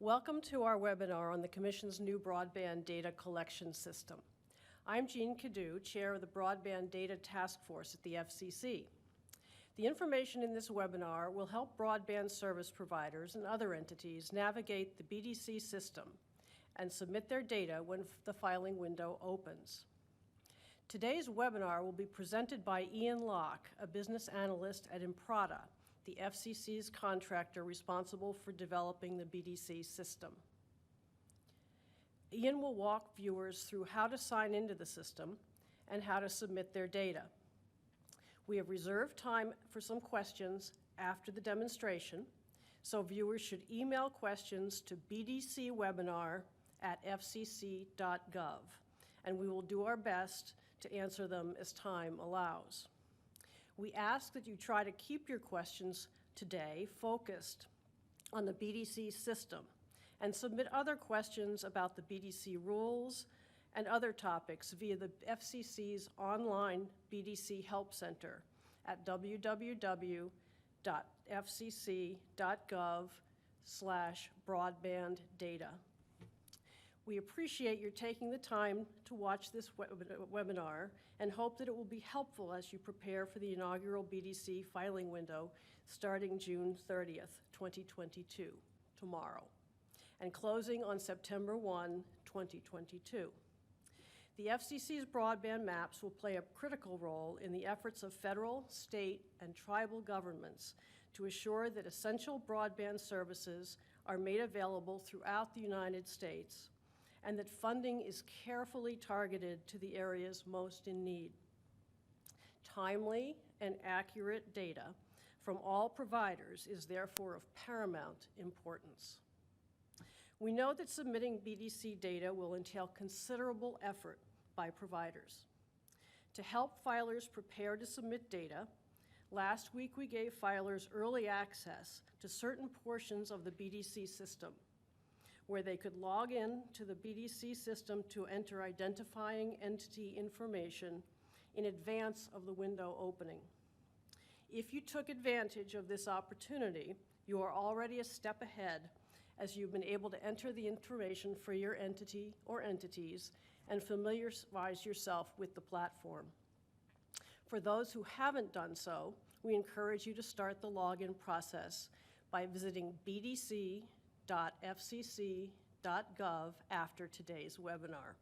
Welcome to our webinar on the Commission's new broadband data collection system. I'm Jean Cadieux, Chair of the Broadband Data Task Force at the FCC. The information in this webinar will help broadband service providers and other entities navigate the BDC system and submit their data when the filing window opens. Today's webinar will be presented by Ian Locke, a business analyst at Imprata, the FCC's contractor responsible for developing the BDC system. Ian will walk viewers through how to sign into the system and how to submit their data. We have reserved time for some questions after the demonstration, so viewers should email questions to bdcwebinar@fcc.gov, and we will do our best to answer them as time allows. We ask that you try to keep your questions today focused on the BDC system and submit other questions about the BDC rules and other topics via the FCC's online BDC Help Center at www.fcc.gov/broadbanddata. We appreciate your taking the time to watch this webinar and hope that it will be helpful as you prepare for the inaugural BDC filing window starting June 30th, 2022, tomorrow, and closing on September 1, 2022. The FCC's broadband maps will play a critical role in the efforts of federal, state, and tribal governments to assure that essential broadband services are made available throughout the United States and that funding is carefully targeted to the areas most in need. Timely and accurate data from all providers is therefore of paramount importance. We know that submitting BDC data will entail considerable effort by providers. To help filers prepare to submit data, last week we gave filers early access to certain portions of the BDC system, where they could log in to the BDC system to enter identifying entity information in advance of the window opening. If you took advantage of this opportunity, you are already a step ahead, as you've been able to enter the information for your entity or entities and familiarize yourself with the platform. For those who haven't done so, we encourage you to start the login process by visiting bdc.fcc.gov after today's webinar.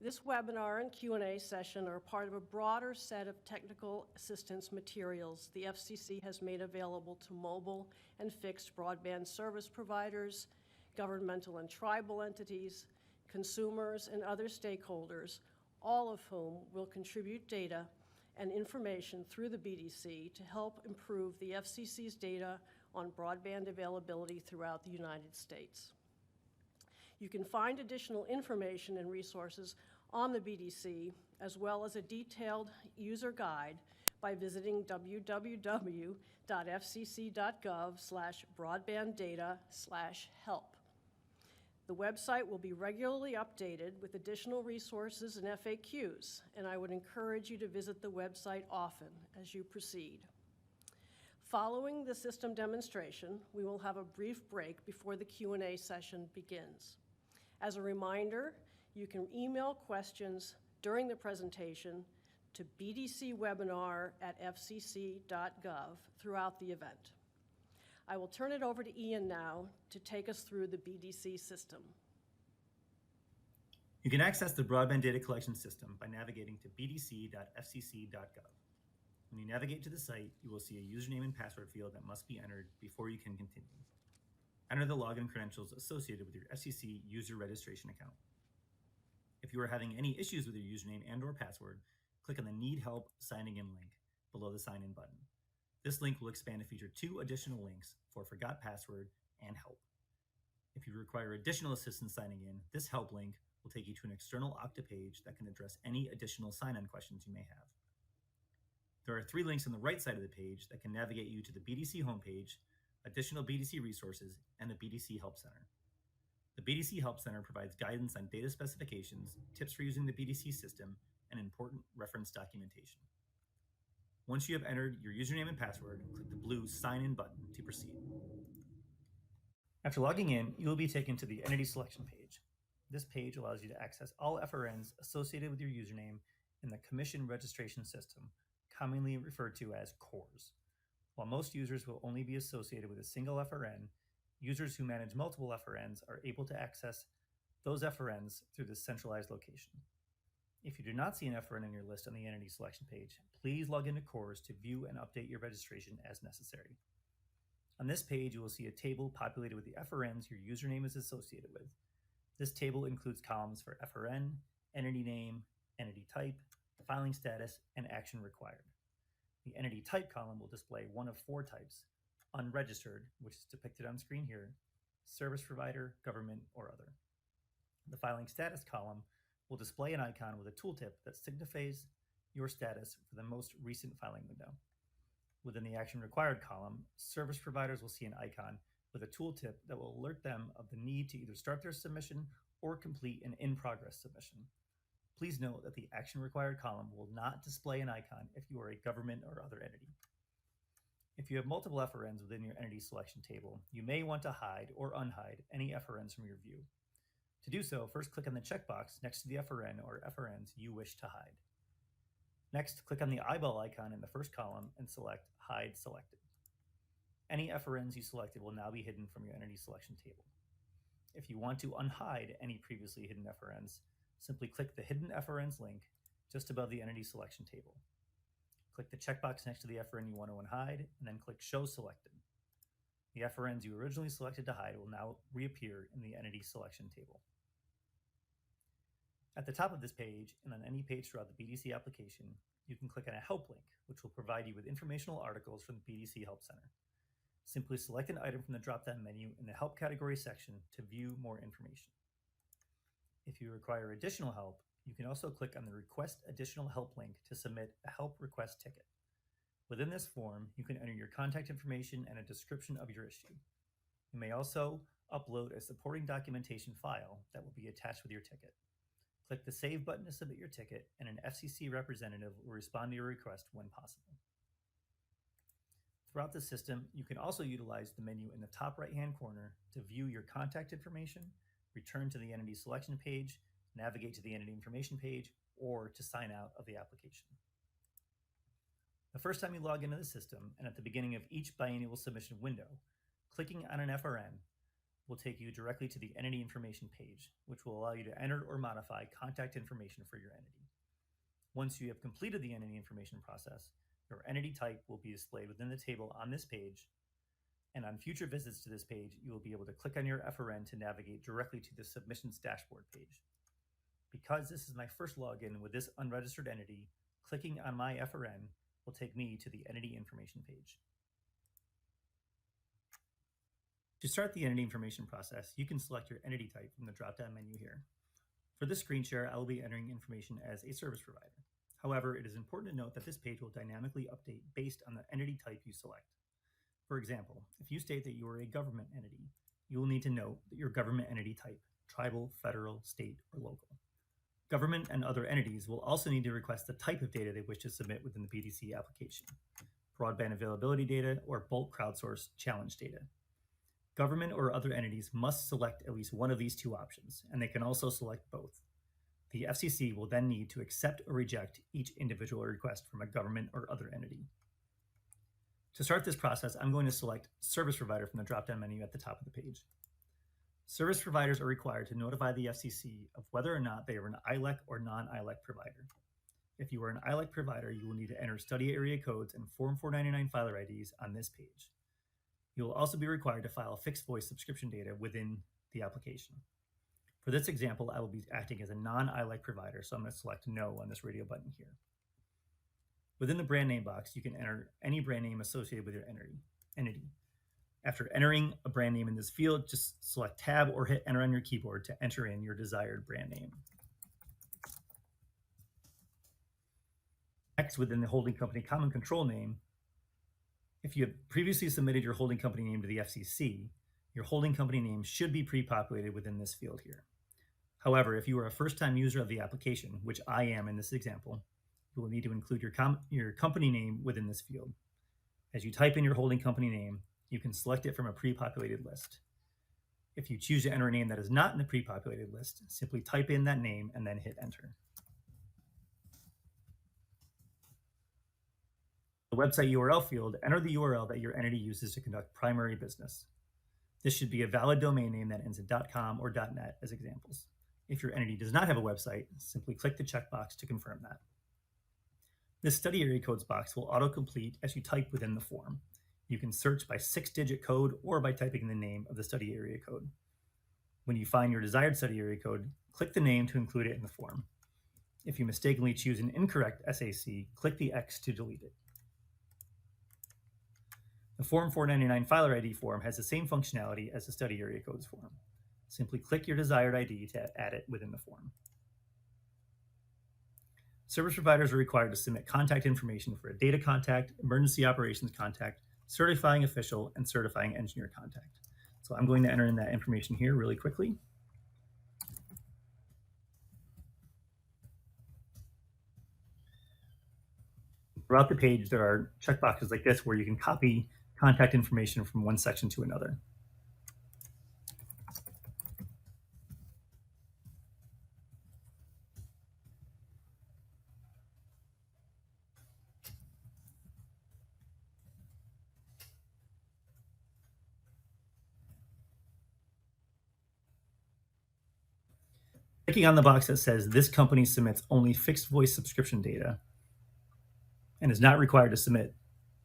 This webinar and Q&A session are part of a broader set of technical assistance materials the FCC has made available to mobile and fixed broadband service providers, governmental and tribal entities, consumers, and other stakeholders, all of whom will contribute data and information through the BDC to help improve the FCC's data on broadband availability throughout the United States. You can find additional information and resources on the BDC, as well as a detailed user guide by visiting www.fcc.gov/broadbanddata/help. The website will be regularly updated with additional resources and FAQs, and I would encourage you to visit the website often as you proceed. Following the system demonstration, we will have a brief break before the Q&A session begins. As a reminder, you can email questions during the presentation to bdcwebinar@fcc.gov throughout the event. I will turn it over to Ian now to take us through the BDC system. You can access the broadband data collection system by navigating to bdc.fcc.gov. When you navigate to the site, you will see a username and password field that must be entered before you can continue. Enter the login credentials associated with your FCC user registration account. If you are having any issues with your username and/or password, click on the Need Help Signing In link below the Sign In button. This link will expand to feature 2 additional links for Forgot Password and Help. If you require additional assistance signing in, this Help link will take you to an external Okta page that can address any additional sign-in questions you may have. There are 3 links on the right side of the page that can navigate you to the BDC homepage, additional BDC resources, and the BDC Help Center. The BDC Help Center provides guidance on data specifications, tips for using the BDC system, and important reference documentation. Once you have entered your username and password, click the blue Sign In button to proceed. After logging in, you will be taken to the entity selection page. This page allows you to access all FRNs associated with your username in the Commission Registration System, commonly referred to as CORS. While most users will only be associated with a single FRN, users who manage multiple FRNs are able to access those FRNs through this centralized location. If you do not see an FRN in your list on the entity selection page, please log into CORS to view and update your registration as necessary. On this page, you will see a table populated with the FRNs your username is associated with. This table includes columns for FRN, entity name, entity type, filing status, and action required. The entity type column will display one of four types: unregistered, which is depicted on screen here, service provider, government, or other. The filing status column will display an icon with a tooltip that signifies your status for the most recent filing window. Within the action required column, service providers will see an icon with a tooltip that will alert them of the need to either start their submission or complete an in-progress submission. Please note that the action required column will not display an icon if you are a government or other entity. If you have multiple FRNs within your entity selection table, you may want to hide or unhide any FRNs from your view. To do so, first click on the checkbox next to the FRN or FRNs you wish to hide. Next, click on the eyeball icon in the first column and select Hide Selected. Any FRNs you selected will now be hidden from your entity selection table. If you want to unhide any previously hidden FRNs, simply click the Hidden FRNs link just above the entity selection table. Click the checkbox next to the FRN you want to unhide, and then click Show Selected. The FRNs you originally selected to hide will now reappear in the entity selection table. At the top of this page, and on any page throughout the BDC application, you can click on a help link, which will provide you with informational articles from the BDC Help Center. Simply select an item from the drop-down menu in the Help category section to view more information. If you require additional help, you can also click on the Request Additional Help link to submit a help request ticket. Within this form, you can enter your contact information and a description of your issue. You may also upload a supporting documentation file that will be attached with your ticket. Click the Save button to submit your ticket, and an FCC representative will respond to your request when possible. Throughout the system, you can also utilize the menu in the top right-hand corner to view your contact information, return to the entity selection page, navigate to the entity information page, or to sign out of the application. The first time you log into the system, and at the beginning of each biannual submission window, clicking on an FRN will take you directly to the entity information page, which will allow you to enter or modify contact information for your entity. Once you have completed the entity information process, your entity type will be displayed within the table on this page, and on future visits to this page, you will be able to click on your FRN to navigate directly to the submissions dashboard page. Because this is my first login with this unregistered entity, clicking on my FRN will take me to the entity information page. To start the entity information process, you can select your entity type from the drop-down menu here. For this screen share, I will be entering information as a service provider. However, it is important to note that this page will dynamically update based on the entity type you select. For example, if you state that you are a government entity, you will need to note that your government entity type, tribal, federal, state, or local. Government and other entities will also need to request the type of data they wish to submit within the BDC application: broadband availability data or bulk crowdsource challenge data. Government or other entities must select at least one of these two options, and they can also select both. The FCC will then need to accept or reject each individual request from a government or other entity. To start this process, I'm going to select Service Provider from the drop-down menu at the top of the page. Service providers are required to notify the FCC of whether or not they are an ILEC or non-ILEC provider. If you are an ILEC provider, you will need to enter study area codes and Form 499 filer IDs on this page. You will also be required to file fixed voice subscription data within the application. For this example, I will be acting as a non-ILEC provider, so I'm going to select No on this radio button here. Within the brand name box, you can enter any brand name associated with your entity. After entering a brand name in this field, just select Tab or hit Enter on your keyboard to enter in your desired brand name. Next, within the holding company common control name, if you have previously submitted your holding company name to the FCC, your holding company name should be pre-populated within this field here. However, if you are a first-time user of the application, which I am in this example, you will need to include your company name within this field. As you type in your holding company name, you can select it from a pre-populated list. If you choose to enter a name that is not in the pre-populated list, simply type in that name and then hit enter. The website URL field, enter the URL that your entity uses to conduct primary business. This should be a valid domain name that ends in .com or .net as examples. If your entity does not have a website, simply click the checkbox to confirm that. This study area codes box will autocomplete as you type within the form. You can search by 6-digit code or by typing the name of the study area code. When you find your desired study area code, click the name to include it in the form. If you mistakenly choose an incorrect SAC, click the X to delete it. The Form 499 Filer ID form has the same functionality as the study area codes form. Simply click your desired ID to add it within the form. Service providers are required to submit contact information for a data contact, emergency operations contact, certifying official, and certifying engineer contact. So I'm going to enter in that information here really quickly. Throughout the page, there are checkboxes like this where you can copy contact information from one section to another. Clicking on the box that says this company submits only fixed voice subscription data and is not required to submit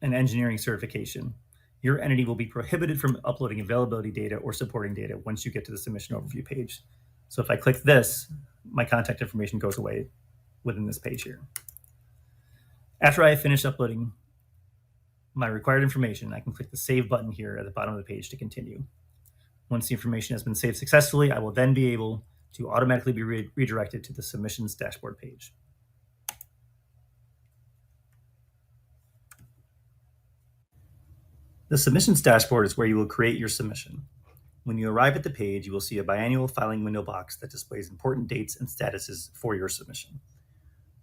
an engineering certification, your entity will be prohibited from uploading availability data or supporting data once you get to the submission overview page. So if I click this, my contact information goes away within this page here. After I finish uploading my required information, I can click the Save button here at the bottom of the page to continue. Once the information has been saved successfully, I will then be able to automatically be redirected to the Submissions dashboard page. The Submissions dashboard is where you will create your submission. When you arrive at the page, you will see a biannual filing window box that displays important dates and statuses for your submission.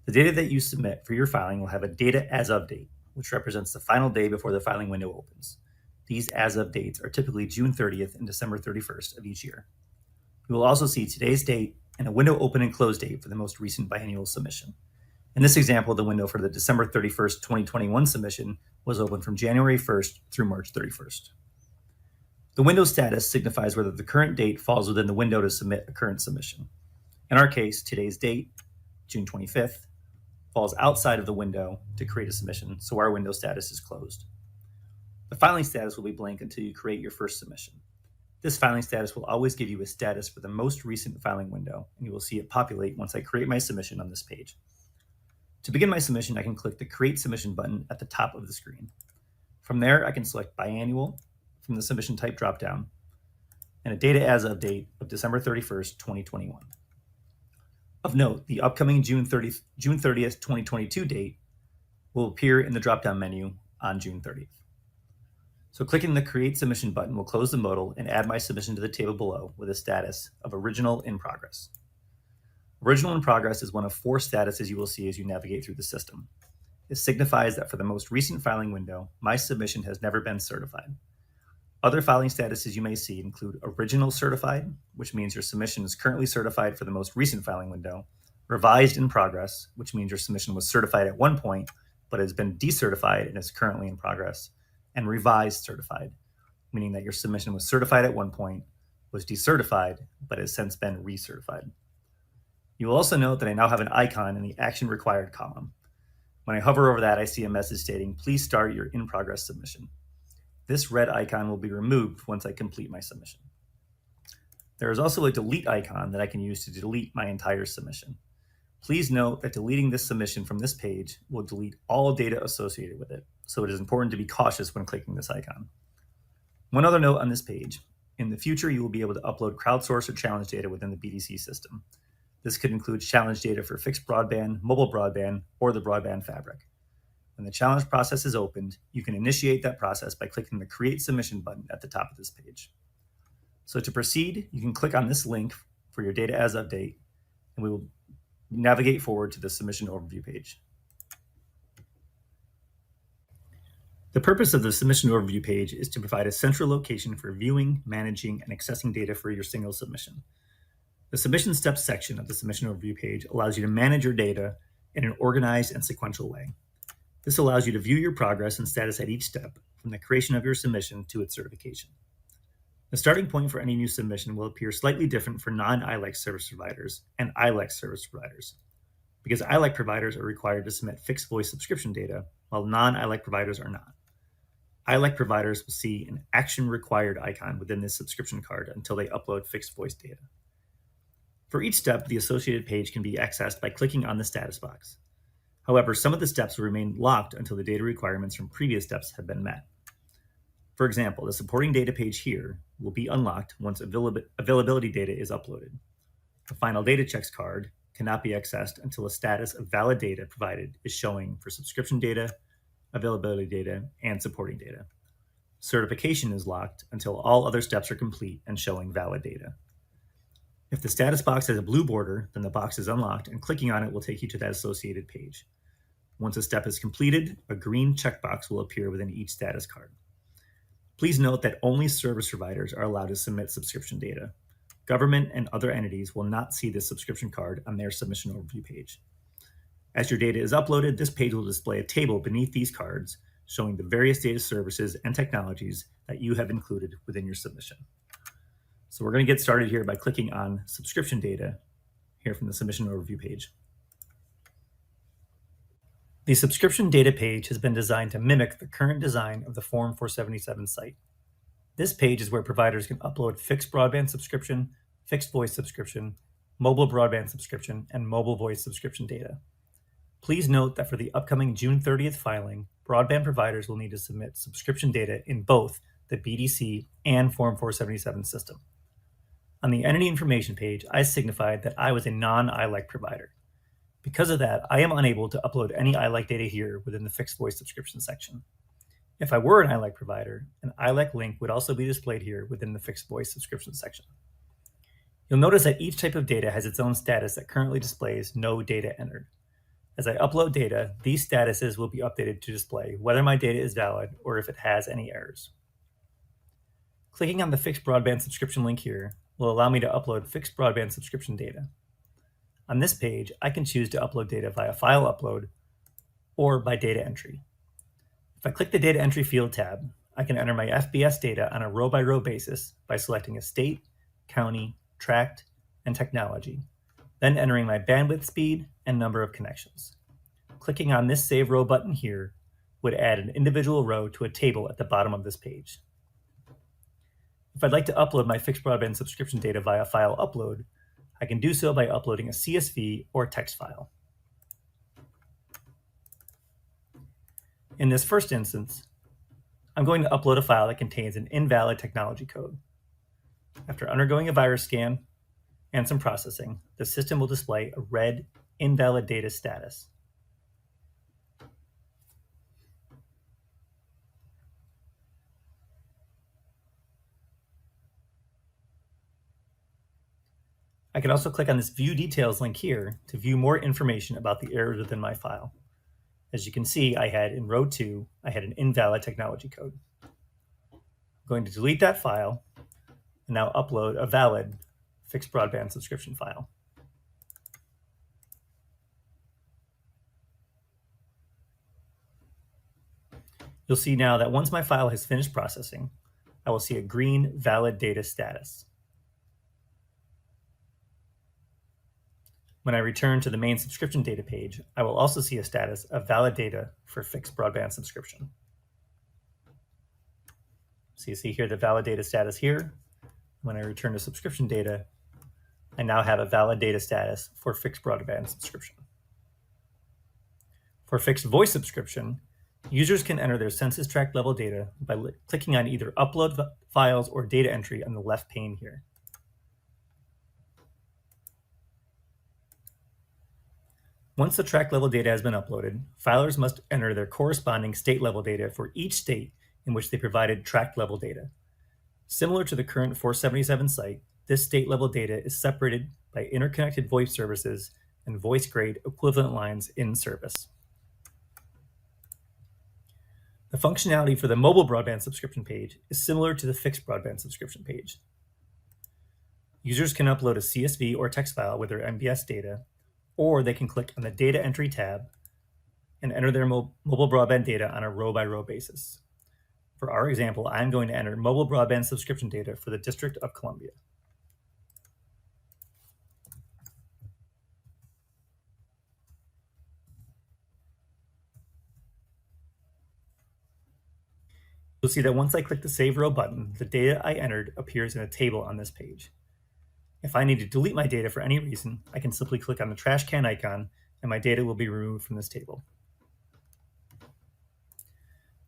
The data that you submit for your filing will have a data as of date, which represents the final day before the filing window opens. These as of dates are typically June 30th and December 31st of each year. You will also see today's date and a window open and close date for the most recent biannual submission. In this example, the window for the December 31st, 2021 submission was open from January 1st through March 31st. The window status signifies whether the current date falls within the window to submit a current submission. In our case, today's date, June 25th, falls outside of the window to create a submission, so our window status is closed. The filing status will be blank until you create your first submission. This filing status will always give you a status for the most recent filing window, and you will see it populate once I create my submission on this page. To begin my submission, I can click the Create Submission button at the top of the screen. From there, I can select Biannual from the Submission Type dropdown and a data as of date of December 31st, 2021. Of note, the upcoming June 30th, 2022 date will appear in the dropdown menu on June 30th. So clicking the Create Submission button will close the modal and add my submission to the table below with a status of Original in Progress. Original in Progress is one of 4 statuses you will see as you navigate through the system. It signifies that for the most recent filing window, my submission has never been certified. Other filing statuses you may see include Original Certified, which means your submission is currently certified for the most recent filing window, Revised in Progress, which means your submission was certified at one point, but has been decertified and is currently in progress, and Revised Certified, meaning that your submission was certified at one point, was decertified, but has since been recertified. You will also note that I now have an icon in the Action Required column. When I hover over that, I see a message stating, please start your in-progress submission. This red icon will be removed once I complete my submission. There is also a delete icon that I can use to delete my entire submission. Please note that deleting this submission from this page will delete all data associated with it, so it is important to be cautious when clicking this icon. One other note on this page, in the future you will be able to upload crowdsource or challenge data within the BDC system. This could include challenge data for fixed broadband, mobile broadband, or the broadband fabric. When the challenge process is opened, you can initiate that process by clicking the Create Submission button at the top of this page. So to proceed, you can click on this link for your data as of date, and we will navigate forward to the submission overview page. The purpose of the Submission Overview page is to provide a central location for viewing, managing, and accessing data for your single submission. The Submission Steps section of the Submission Overview page allows you to manage your data in an organized and sequential way. This allows you to view your progress and status at each step, from the creation of your submission to its certification. The starting point for any new submission will appear slightly different for non-ILEC service providers and ILEC service providers, because ILEC providers are required to submit fixed voice subscription data, while non-ILEC providers are not. ILEC providers will see an action required icon within this subscription card until they upload fixed voice data. For each step, the associated page can be accessed by clicking on the status box. However, some of the steps will remain locked until the data requirements from previous steps have been met. For example, the supporting data page here will be unlocked once availability data is uploaded. The final data checks card cannot be accessed until a status of valid data provided is showing for subscription data, availability data, and supporting data. Certification is locked until all other steps are complete and showing valid data. If the status box has a blue border, then the box is unlocked, and clicking on it will take you to that associated page. Once a step is completed, a green checkbox will appear within each status card. Please note that only service providers are allowed to submit subscription data. Government and other entities will not see this subscription card on their submission overview page. As your data is uploaded, this page will display a table beneath these cards showing the various data services and technologies that you have included within your submission. So we're going to get started here by clicking on subscription data here from the submission overview page. The subscription data page has been designed to mimic the current design of the Form 477 site. This page is where providers can upload fixed broadband subscription, fixed voice subscription, mobile broadband subscription, and mobile voice subscription data. Please note that for the upcoming June 30th filing, broadband providers will need to submit subscription data in both the BDC and Form 477 system. On the entity information page, I signified that I was a non-ILEC provider. Because of that, I am unable to upload any ILEC data here within the fixed voice subscription section. If I were an ILEC provider, an ILEC link would also be displayed here within the fixed voice subscription section. You'll notice that each type of data has its own status that currently displays no data entered. As I upload data, these statuses will be updated to display whether my data is valid or if it has any errors. Clicking on the fixed broadband subscription link here will allow me to upload fixed broadband subscription data. On this page, I can choose to upload data via file upload or by data entry. If I click the data entry field tab, I can enter my FBS data on a row-by-row basis by selecting a state, county, tract, and technology, then entering my bandwidth speed and number of connections. Clicking on this Save Row button here would add an individual row to a table at the bottom of this page. If I'd like to upload my fixed broadband subscription data via file upload, I can do so by uploading a CSV or text file. In this first instance, I'm going to upload a file that contains an invalid technology code. After undergoing a virus scan and some processing, the system will display a red invalid data status. I can also click on this View Details link here to view more information about the errors within my file. As you can see, I had in row 2, I had an invalid technology code. I'm going to delete that file and now upload a valid fixed broadband subscription file. You'll see now that once my file has finished processing, I will see a green valid data status. When I return to the main subscription data page, I will also see a status of valid data for fixed broadband subscription. So you see here the valid data status here. When I return to subscription data, I now have a valid data status for fixed broadband subscription. For fixed voice subscription, users can enter their census tract level data by clicking on either Upload Files or Data Entry on the left pane here. Once the tract level data has been uploaded, filers must enter their corresponding state level data for each state in which they provided tract level data. Similar to the current 477 site, this state level data is separated by interconnected voice services and voice grade equivalent lines in service. The functionality for the mobile broadband subscription page is similar to the fixed broadband subscription page. Users can upload a CSV or text file with their MBS data, or they can click on the Data Entry tab and enter their mobile broadband data on a row-by-row basis. For our example, I'm going to enter mobile broadband subscription data for the District of Columbia. You'll see that once I click the Save Row button, the data I entered appears in a table on this page. If I need to delete my data for any reason, I can simply click on the trash can icon and my data will be removed from this table.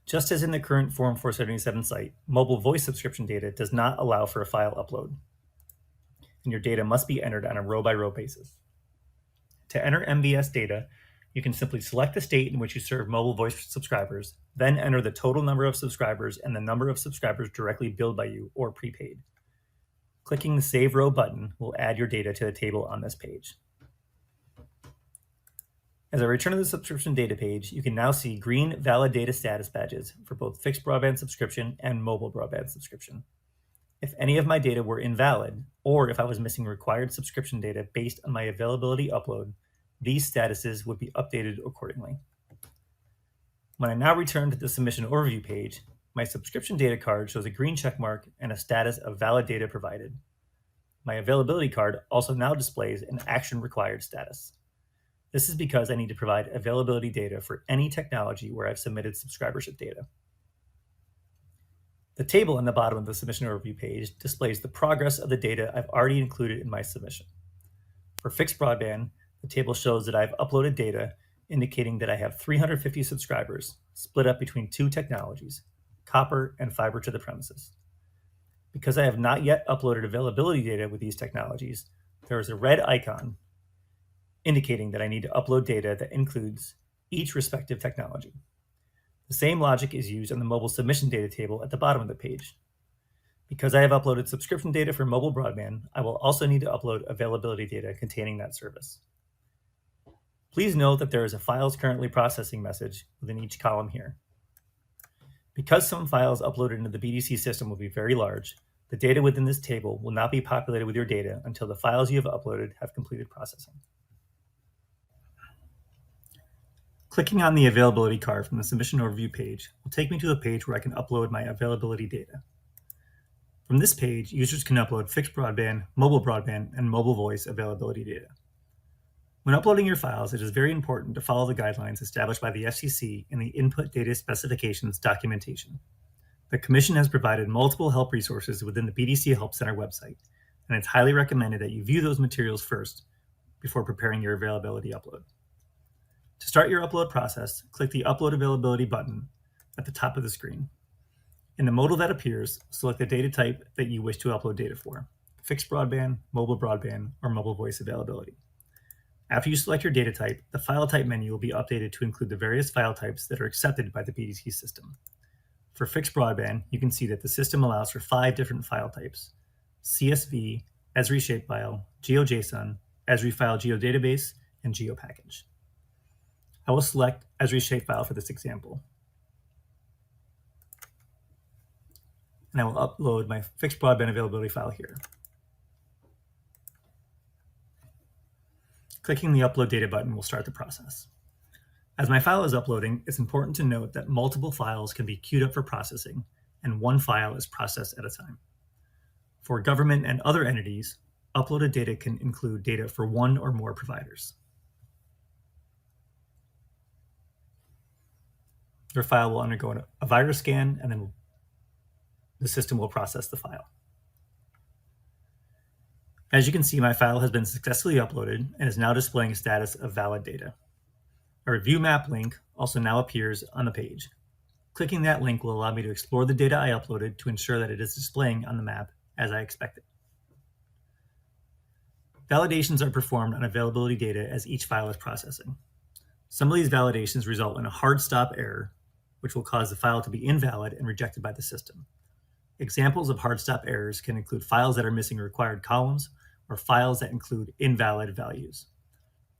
Just as in the current Form 477 site, mobile voice subscription data does not allow for a file upload, and your data must be entered on a row-by-row basis. To enter MBS data, you can simply select the state in which you serve mobile voice subscribers, then enter the total number of subscribers and the number of subscribers directly billed by you or prepaid. Clicking the Save Row button will add your data to the table on this page. As I return to the subscription data page, you can now see green valid data status badges for both fixed broadband subscription and mobile broadband subscription. If any of my data were invalid, or if I was missing required subscription data based on my availability upload, these statuses would be updated accordingly. When I now return to the submission overview page, my subscription data card shows a green check mark and a status of valid data provided. My availability card also now displays an action required status. This is because I need to provide availability data for any technology where I've submitted subscribership data. The table on the bottom of the submission overview page displays the progress of the data I've already included in my submission. For fixed broadband, the table shows that I've uploaded data indicating that I have 350 subscribers split up between two technologies, copper and fiber to the premises. Because I have not yet uploaded availability data with these technologies, there is a red icon indicating that I need to upload data that includes each respective technology. The same logic is used on the mobile submission data table at the bottom of the page. Because I have uploaded subscription data for mobile broadband, I will also need to upload availability data containing that service. Please note that there is a files currently processing message within each column here. Because some files uploaded into the BDC system will be very large, the data within this table will not be populated with your data until the files you have uploaded have completed processing. Clicking on the availability card from the submission overview page will take me to a page where I can upload my availability data. From this page, users can upload fixed broadband, and mobile voice availability data. When uploading your files, it is very important to follow the guidelines established by the FCC in the Input Data Specifications documentation. The Commission has provided multiple help resources within the BDC Help Center website, and it's highly recommended that you view those materials first before preparing your availability upload. To start your upload process, click the Upload Availability button at the top of the screen. In the modal that appears, select the data type that you wish to upload data for: fixed broadband, or mobile voice availability. After you select your data type, the file type menu will be updated to include the various file types that are accepted by the BDC system. For fixed broadband, you can see that the system allows for 5 different file types: CSV, Esri shapefile, GeoJSON, Esri file geodatabase, and GeoPackage. I will select Esri shapefile for this example. And I will upload my fixed broadband availability file here. Clicking the Upload Data button will start the process. As my file is uploading, it's important to note that multiple files can be queued up for processing, and one file is processed at a time. For government and other entities, uploaded data can include data for one or more providers. Your file will undergo a virus scan, and then the system will process the file. As you can see, my file has been successfully uploaded and is now displaying a status of valid data. A review map link also now appears on the page. Clicking that link will allow me to explore the data I uploaded to ensure that it is displaying on the map as I expected. Validations are performed on availability data as each file is processing. Some of these validations result in a hard stop error, which will cause the file to be invalid and rejected by the system. Examples of hard stop errors can include files that are missing required columns or files that include invalid values.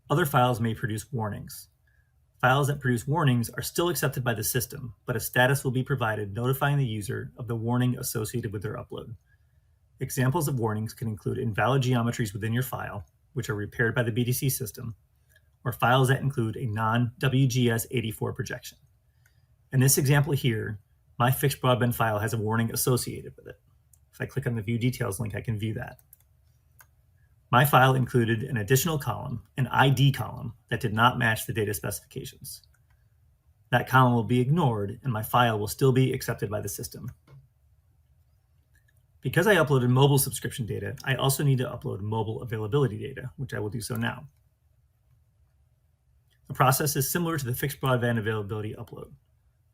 Other files may produce warnings. Files that produce warnings are still accepted by the system, but a status will be provided notifying the user of the warning associated with their upload. Examples of warnings can include invalid geometries within your file, which are repaired by the BDC system, or files that include a non-WGS84 projection. In this example here, my fixed broadband file has a warning associated with it. If I click on the View Details link, I can view that. My file included an additional column, an ID column, that did not match the data specifications. That column will be ignored, and my file will still be accepted by the system. Because I uploaded mobile subscription data, I also need to upload mobile availability data, which I will do so now. The process is similar to the fixed broadband availability upload.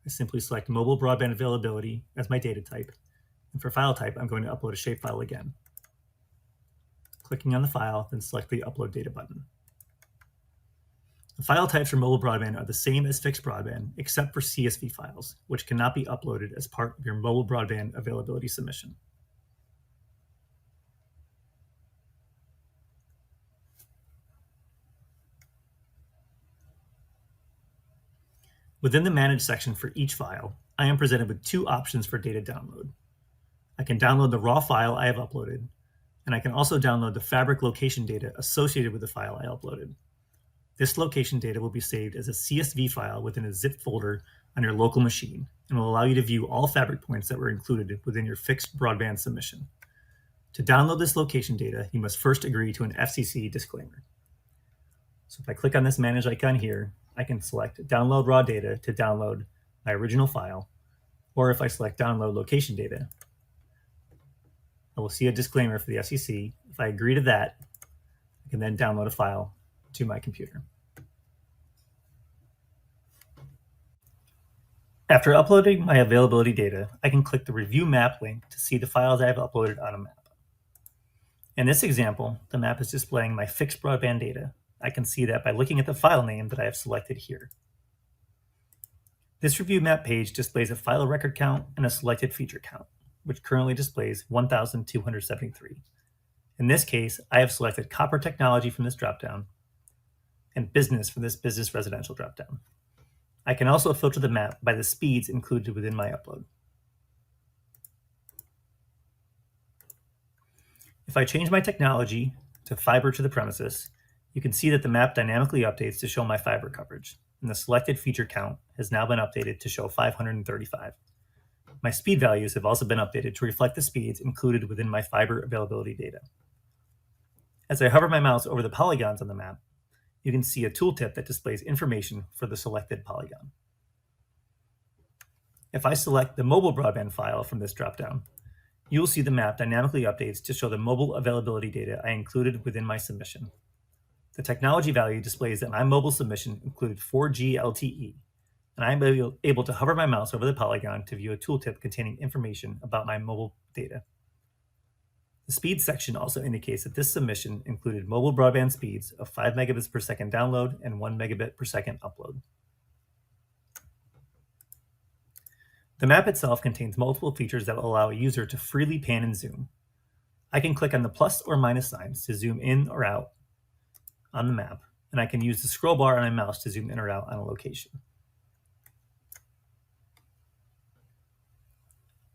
I simply select mobile broadband availability as my data type, and for file type, I'm going to upload a shapefile again. Clicking on the file, then select the Upload Data button. The file types for mobile broadband are the same as fixed broadband, except for CSV files, which cannot be uploaded as part of your mobile broadband availability submission. Within the Manage section for each file, I am presented with two options for data download. I can download the raw file I have uploaded, and I can also download the fabric location data associated with the file I uploaded. This location data will be saved as a CSV file within a zip folder on your local machine and will allow you to view all fabric points that were included within your fixed broadband submission. To download this location data, you must first agree to an FCC disclaimer. So if I click on this Manage icon here, I can select Download Raw Data to download my original file, or if I select Download Location Data, I will see a disclaimer for the FCC. If I agree to that, I can then download a file to my computer. After uploading my availability data, I can click the Review Map link to see the files I have uploaded on a map. In this example, the map is displaying my fixed broadband data. I can see that by looking at the file name that I have selected here. This Review Map page displays a file record count and a selected feature count, which currently displays 1,273. In this case, I have selected copper technology from this dropdown and business from this business residential dropdown. I can also filter the map by the speeds included within my upload. If I change my technology to fiber to the premises, you can see that the map dynamically updates to show my fiber coverage, and the selected feature count has now been updated to show 535. My speed values have also been updated to reflect the speeds included within my fiber availability data. As I hover my mouse over the polygons on the map, you can see a tooltip that displays information for the selected polygon. If I select the mobile broadband file from this dropdown, you will see the map dynamically updates to show the mobile availability data I included within my submission. The technology value displays that my mobile submission included 4G LTE, and I am able to hover my mouse over the polygon to view a tooltip containing information about my mobile data. The speed section also indicates that this submission included mobile broadband speeds of 5 megabits per second download and 1 megabit per second upload. The map itself contains multiple features that will allow a user to freely pan and zoom. I can click on the plus or minus signs to zoom in or out on the map, and I can use the scroll bar on my mouse to zoom in or out on a location.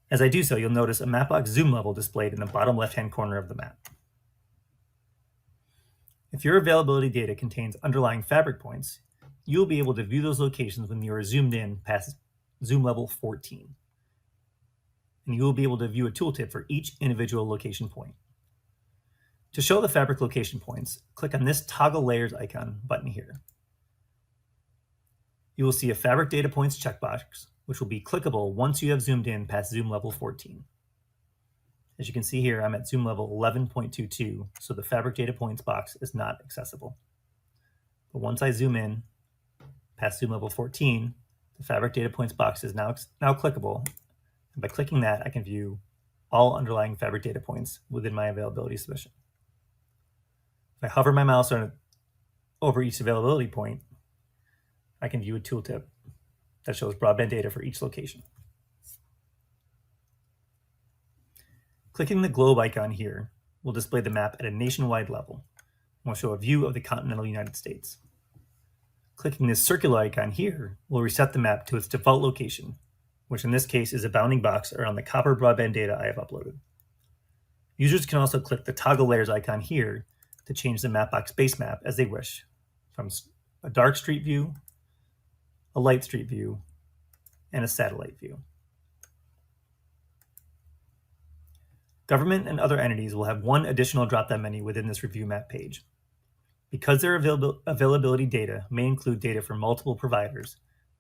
As I do so, you'll notice a Mapbox zoom level displayed in the bottom left-hand corner of the map. If your availability data contains underlying fabric points, you'll be able to view those locations when you are zoomed in past zoom level 14. And you will be able to view a tooltip for each individual location point. To show the fabric location points, click on this Toggle Layers icon button here. You will see a Fabric Data Points checkbox, which will be clickable once you have zoomed in past zoom level 14. As you can see here, I'm at zoom level 11.22, so the Fabric Data Points box is not accessible. But once I zoom in past zoom level 14, the Fabric Data Points box is now clickable, and by clicking that, I can view all underlying Fabric Data Points within my availability submission. If I hover my mouse over each availability point, I can view a tooltip that shows broadband data for each location. Clicking the globe icon here will display the map at a nationwide level and will show a view of the continental United States. Clicking this circular icon here will reset the map to its default location, which in this case is a bounding box around the copper broadband data I have uploaded. Users can also click the toggle layers icon here to change the Mapbox base map as they wish, from a dark street view, a light street view, and a satellite view. Government and other entities will have one additional drop-down menu within this review map page. Because their availability data may include data from multiple providers,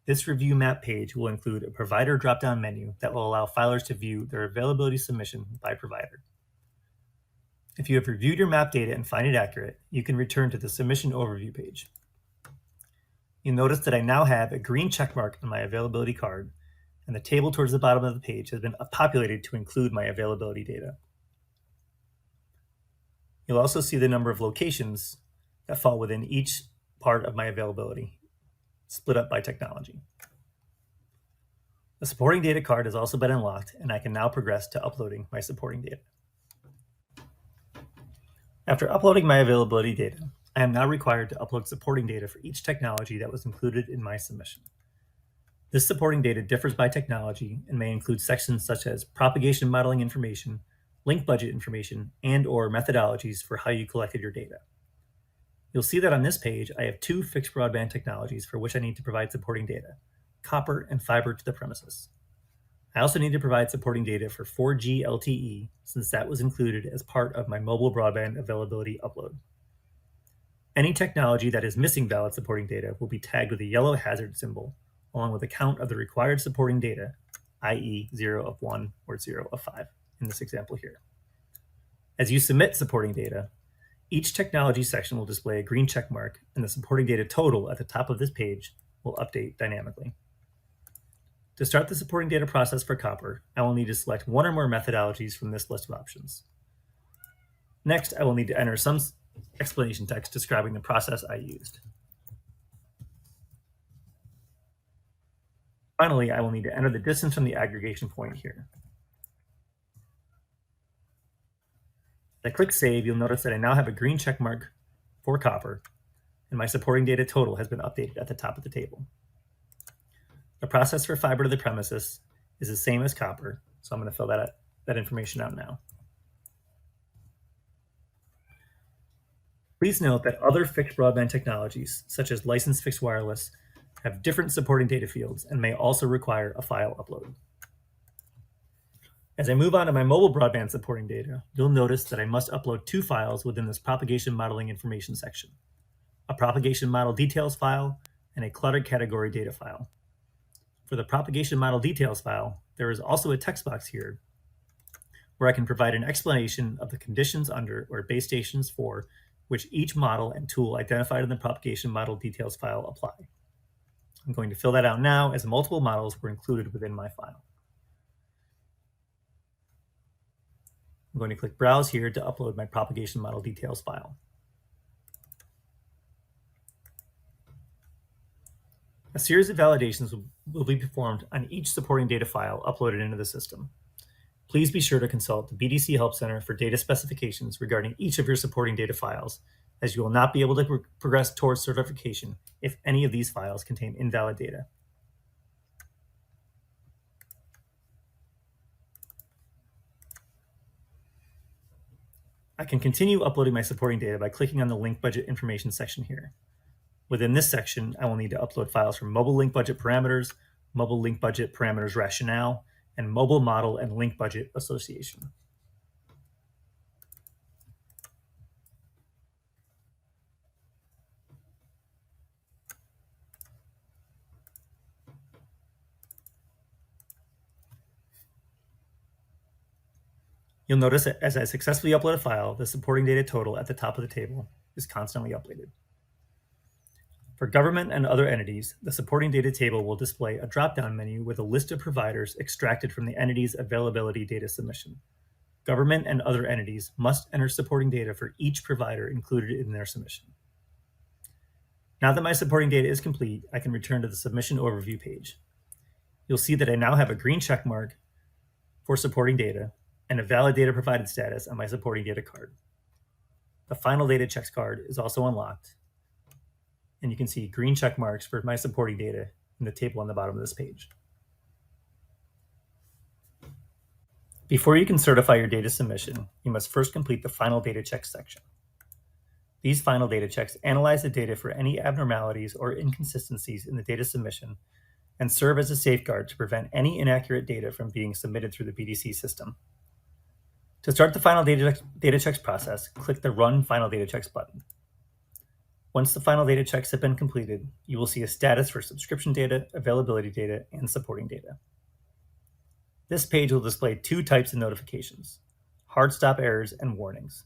this review map page will include a provider drop-down menu that will allow filers to view their availability submission by provider. If you have reviewed your map data and find it accurate, you can return to the submission overview page. You'll notice that I now have a green checkmark on my availability card, and the table towards the bottom of the page has been populated to include my availability data. You'll also see the number of locations that fall within each part of my availability, split up by technology. The supporting data card has also been unlocked, and I can now progress to uploading my supporting data. After uploading my availability data, I am now required to upload supporting data for each technology that was included in my submission. This supporting data differs by technology and may include sections such as propagation modeling information, link budget information, and/or methodologies for how you collected your data. You'll see that on this page, I have two fixed broadband technologies for which I need to provide supporting data, copper and fiber to the premises. I also need to provide supporting data for 4G LTE, since that was included as part of my mobile broadband availability upload. Any technology that is missing valid supporting data will be tagged with a yellow hazard symbol, along with a count of the required supporting data, i.e. 0 of 1 or 0 of 5 in this example here. As you submit supporting data, each technology section will display a green check mark, and the supporting data total at the top of this page will update dynamically. To start the supporting data process for copper, I will need to select one or more methodologies from this list of options. Next, I will need to enter some explanation text describing the process I used. Finally, I will need to enter the distance from the aggregation point here. As I click Save, you'll notice that I now have a green check mark for copper, and my supporting data total has been updated at the top of the table. The process for fiber to the premises is the same as copper, so I'm going to fill that information out now. Please note that other fixed broadband technologies, such as licensed fixed wireless, have different supporting data fields and may also require a file upload. As I move on to my mobile broadband supporting data, you'll notice that I must upload two files within this propagation modeling information section, a propagation model details file and a cluttered category data file. For the propagation model details file, there is also a text box here where I can provide an explanation of the conditions under or base stations for which each model and tool identified in the propagation model details file apply. I'm going to fill that out now as multiple models were included within my file. I'm going to click Browse here to upload my propagation model details file. A series of validations will be performed on each supporting data file uploaded into the system. Please be sure to consult the BDC Help Center for data specifications regarding each of your supporting data files, as you will not be able to progress towards certification if any of these files contain invalid data. I can continue uploading my supporting data by clicking on the link budget information section here. Within this section, I will need to upload files from mobile link budget parameters, mobile link budget parameters rationale, and mobile model and link budget association. You'll notice that as I successfully upload a file, the supporting data total at the top of the table is constantly updated. For government and other entities, the supporting data table will display a drop-down menu with a list of providers extracted from the entity's availability data submission. Government and other entities must enter supporting data for each provider included in their submission. Now that my supporting data is complete, I can return to the submission overview page. You'll see that I now have a green check mark for supporting data and a valid data provided status on my supporting data card. The final data checks card is also unlocked, and you can see green check marks for my supporting data in the table on the bottom of this page. Before you can certify your data submission, you must first complete the final data checks section. These final data checks analyze the data for any abnormalities or inconsistencies in the data submission and serve as a safeguard to prevent any inaccurate data from being submitted through the BDC system. To start the final data checks process, click the Run Final Data Checks button. Once the final data checks have been completed, you will see a status for subscription data, availability data, and supporting data. This page will display two types of notifications: hard stop errors and warnings.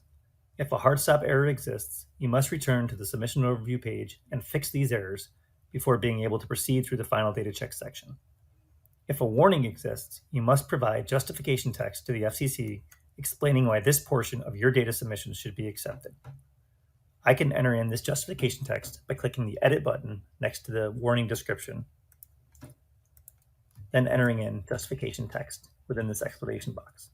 If a hard stop error exists, you must return to the submission overview page and fix these errors before being able to proceed through the final data check section. If a warning exists, you must provide justification text to the FCC explaining why this portion of your data submission should be accepted. I can enter in this justification text by clicking the Edit button next to the warning description, then entering in justification text within this explanation box.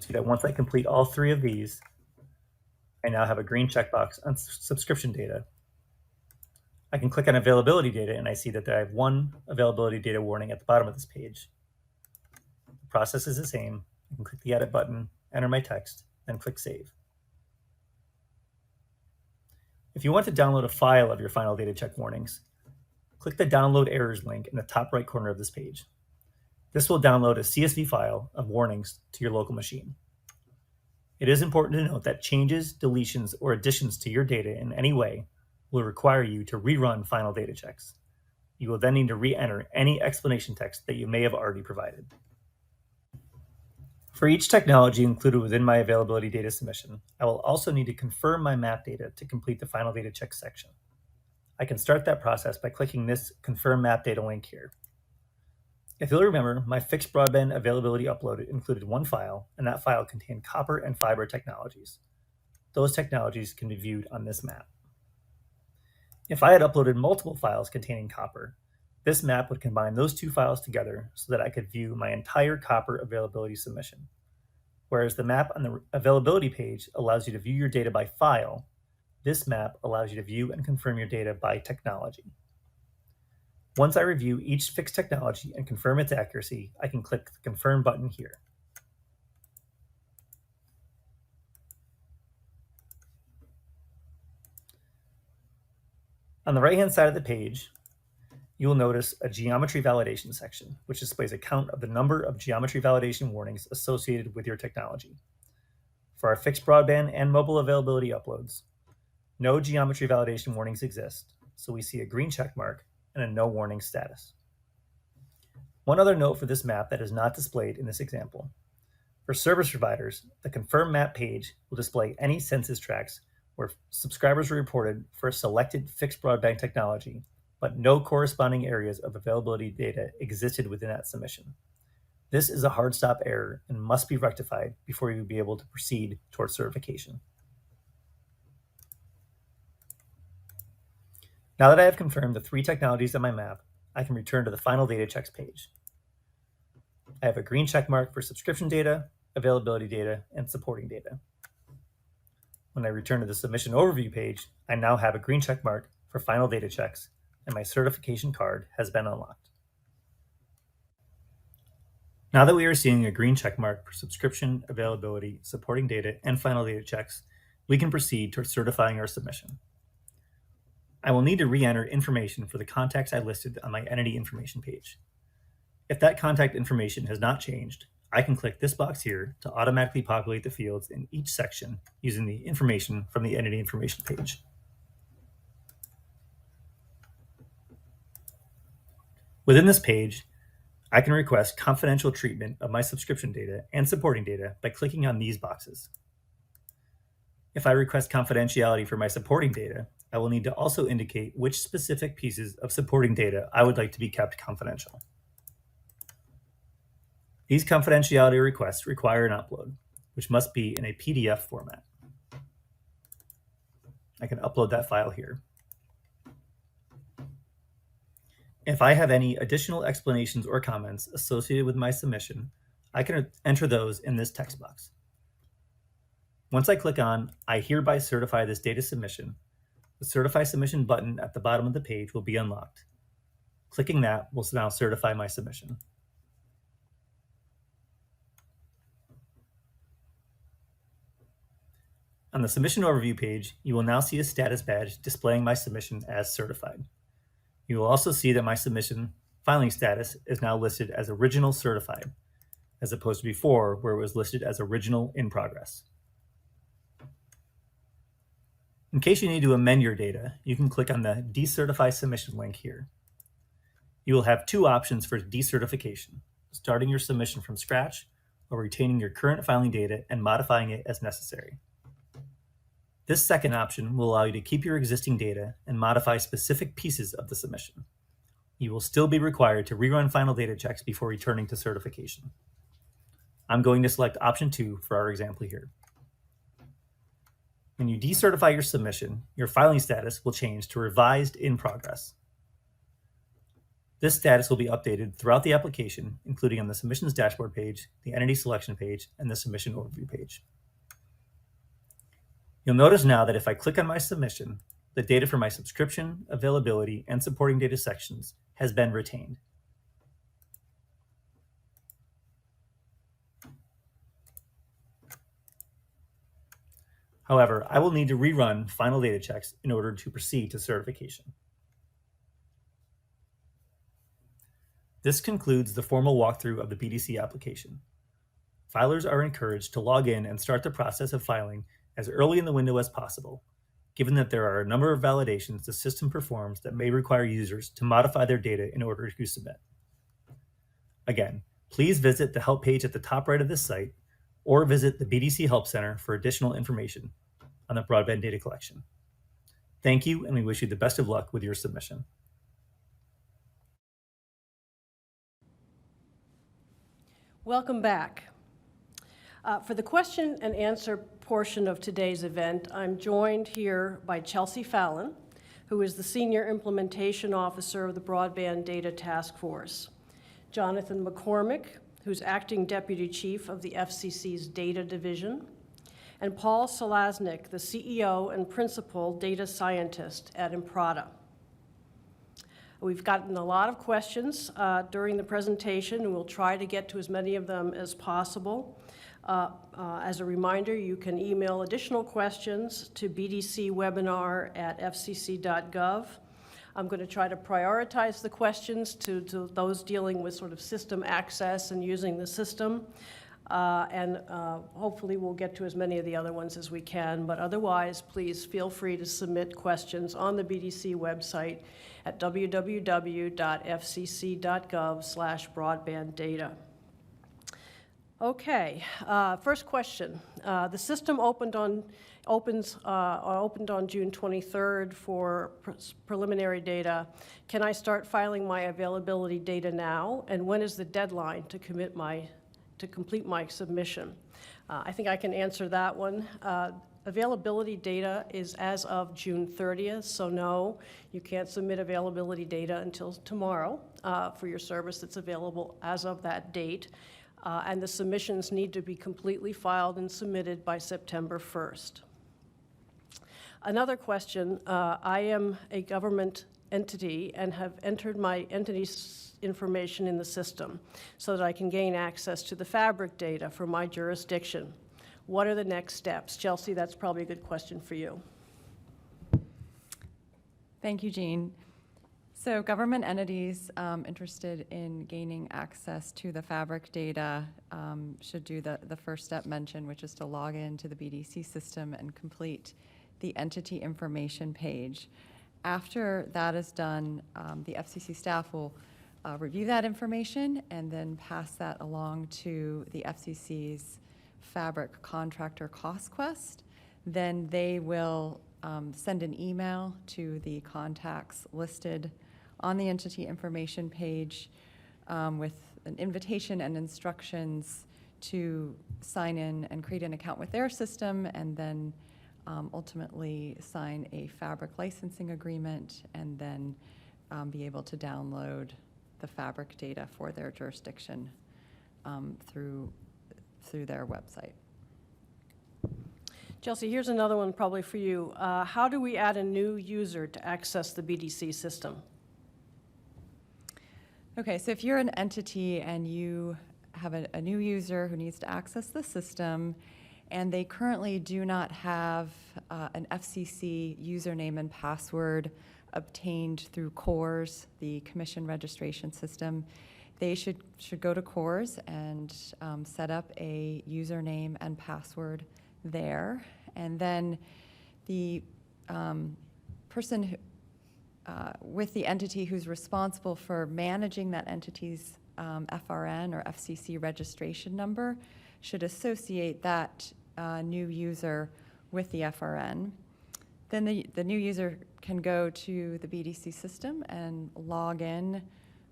See that once I complete all three of these, I now have a green checkbox on subscription data. I can click on availability data and I see that I have one availability data warning at the bottom of this page. The process is the same. I can click the Edit button, enter my text, then click Save. If you want to download a file of your final data check warnings, click the Download Errors link in the top right corner of this page. This will download a CSV file of warnings to your local machine. It is important to note that changes, deletions, or additions to your data in any way will require you to rerun final data checks. You will then need to re-enter any explanation text that you may have already provided. For each technology included within my availability data submission, I will also need to confirm my map data to complete the final data check section. I can start that process by clicking this Confirm Map Data link here. If you'll remember, my fixed broadband availability upload included one file, and that file contained copper and fiber technologies. Those technologies can be viewed on this map. If I had uploaded multiple files containing copper, this map would combine those two files together so that I could view my entire copper availability submission. Whereas the map on the availability page allows you to view your data by file, this map allows you to view and confirm your data by technology. Once I review each fixed technology and confirm its accuracy, I can click the Confirm button here. On the right-hand side of the page, you will notice a geometry validation section, which displays a count of the number of geometry validation warnings associated with your technology. For our fixed broadband and mobile availability uploads, no geometry validation warnings exist, so we see a green check mark and a no warning status. One other note for this map that is not displayed in this example. For service providers, the Confirm Map page will display any census tracts where subscribers were reported for a selected fixed broadband technology, but no corresponding areas of availability data existed within that submission. This is a hard stop error and must be rectified before you will be able to proceed towards certification. Now that I have confirmed the three technologies on my map, I can return to the final data checks page. I have a green check mark for subscription data, availability data, and supporting data. When I return to the submission overview page, I now have a green check mark for final data checks, and my certification card has been unlocked. Now that we are seeing a green check mark for subscription, availability, supporting data, and final data checks, we can proceed towards certifying our submission. I will need to re-enter information for the contacts I listed on my entity information page. If that contact information has not changed, I can click this box here to automatically populate the fields in each section using the information from the entity information page. Within this page, I can request confidential treatment of my subscription data and supporting data by clicking on these boxes. If I request confidentiality for my supporting data, I will need to also indicate which specific pieces of supporting data I would like to be kept confidential. These confidentiality requests require an upload, which must be in a PDF format. I can upload that file here. If I have any additional explanations or comments associated with my submission, I can enter those in this text box. Once I click on I hereby certify this data submission, the Certify Submission button at the bottom of the page will be unlocked. Clicking that will now certify my submission. On the Submission Overview page, you will now see a status badge displaying my submission as certified. You will also see that my submission filing status is now listed as Original Certified, as opposed to before where it was listed as Original in Progress. In case you need to amend your data, you can click on the Decertify Submission link here. You will have two options for decertification: starting your submission from scratch or retaining your current filing data and modifying it as necessary. This second option will allow you to keep your existing data and modify specific pieces of the submission. You will still be required to rerun final data checks before returning to certification. I'm going to select option 2 for our example here. When you decertify your submission, your filing status will change to Revised in Progress. This status will be updated throughout the application, including on the Submissions Dashboard page, the Entity Selection page, and the Submission Overview page. You'll notice now that if I click on my submission, the data for my subscription, availability, and supporting data sections has been retained. However, I will need to rerun final data checks in order to proceed to certification. This concludes the formal walkthrough of the BDC application. Filers are encouraged to log in and start the process of filing as early in the window as possible, given that there are a number of validations the system performs that may require users to modify their data in order to submit. Again, please visit the help page at the top right of this site or visit the BDC Help Center for additional information on the broadband data collection. Thank you, and we wish you the best of luck with your submission. Welcome back. For the question and answer portion of today's event, I'm joined here by Chelsea Fallon, who is the Senior Implementation Officer of the Broadband Data Task Force, Jonathan McCormick, who's Acting Deputy Chief of the FCC's Data Division, and Paul Selaznik, the CEO and Principal Data Scientist at Imprata. We've gotten a lot of questions during the presentation, and we'll try to get to as many of them as possible. As a reminder, you can email additional questions to bdcwebinar@fcc.gov. I'm going to try to prioritize the questions to those dealing with sort of system access and using the system. And hopefully we'll get to as many of the other ones as we can. But otherwise, please feel free to submit questions on the BDC website at www.fcc.gov/broadbanddata. Okay, first question. The system opened on June 23rd for preliminary data. Can I start filing my availability data now? And when is the deadline to complete my submission? I think I can answer that one. Availability data is as of June 30th, so no, you can't submit availability data until tomorrow for your service that's available as of that date. And the submissions need to be completely filed and submitted by September 1st. Another question, I am a government entity and have entered my entity's information in the system so that I can gain access to the fabric data for my jurisdiction. What are the next steps? Chelsea, that's probably a good question for you. Thank you, Jean. So government entities interested in gaining access to the fabric data should do the first step mentioned, which is to log into the BDC system and complete the entity information page. After that is done, the FCC staff will review that information and then pass that along to the FCC's fabric contractor cost quest. Then they will send an email to the contacts listed on the entity information page with an invitation and instructions to sign in and create an account with their system, and then ultimately sign a fabric licensing agreement, and then be able to download the fabric data for their jurisdiction through their website. Chelsea, here's another one probably for you. How do we add a new user to access the BDC system? Okay, so if you're an entity and you have a new user who needs to access the system, and they currently do not have an FCC username and password obtained through CORS, the Commission Registration System, they should go to CORS and set up a username and password there. And then the person who, with the entity who's responsible for managing that entity's FRN or FCC registration number should associate that new user with the FRN. Then the new user can go to the BDC system and log in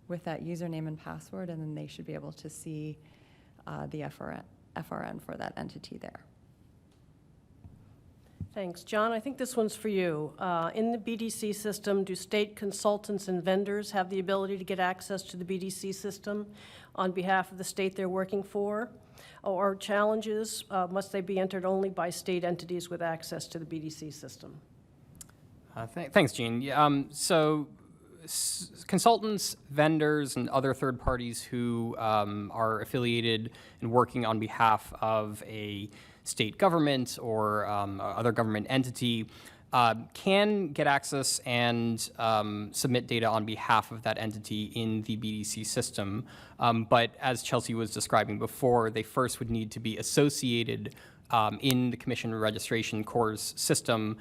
with that username and password, and then they should be able to see the FRN for that entity there. Thanks. John, I think this one's for you. In the BDC system, do state consultants and vendors have the ability to get access to the BDC system on behalf of the state they're working for? Or challenges, must they be entered only by state entities with access to the BDC system? Thanks, Jean. Consultants, vendors, and other third parties who are affiliated and working on behalf of a state government or other government entity can get access and submit data on behalf of that entity in the BDC system. But as Chelsea was describing before, they first would need to be associated in the Commission Registration CORS system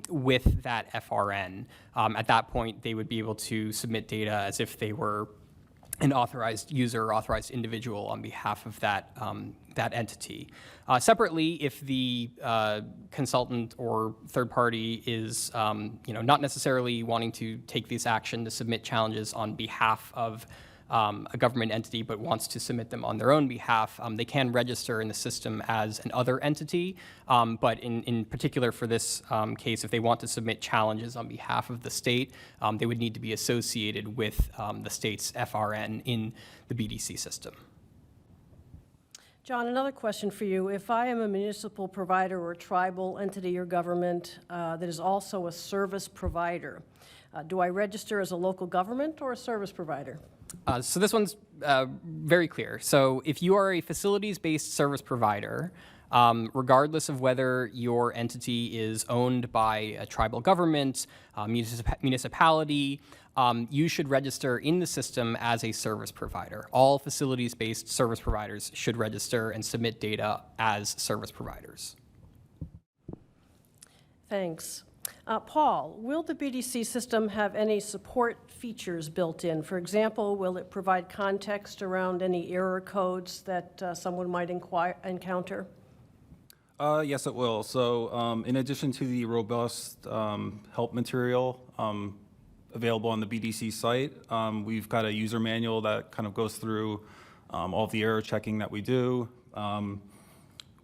with that FRN. At that point, they would be able to submit data as if they were an authorized user or authorized individual on behalf of that, that entity. Separately, if the consultant or third party is not necessarily wanting to take this action to submit challenges on behalf of a government entity but wants to submit them on their own behalf, they can register in the system as an other entity. But in particular for this case, if they want to submit challenges on behalf of the state, they would need to be associated with the state's FRN in the BDC system. John, another question for you. If I am a municipal provider or a tribal entity or government that is also a service provider, do I register as a local government or a service provider? So this one's very clear. So if you are a facilities-based service provider, regardless of whether your entity is owned by a tribal government, municipality, you should register in the system as a service provider. All facilities-based service providers should register and submit data as service providers. Thanks. Paul, will the BDC system have any support features built in? For example, will it provide context around any error codes that someone might encounter? Yes, it will. So in addition to the robust help material available on the BDC site, we've got a user manual that kind of goes through all of the error checking that we do.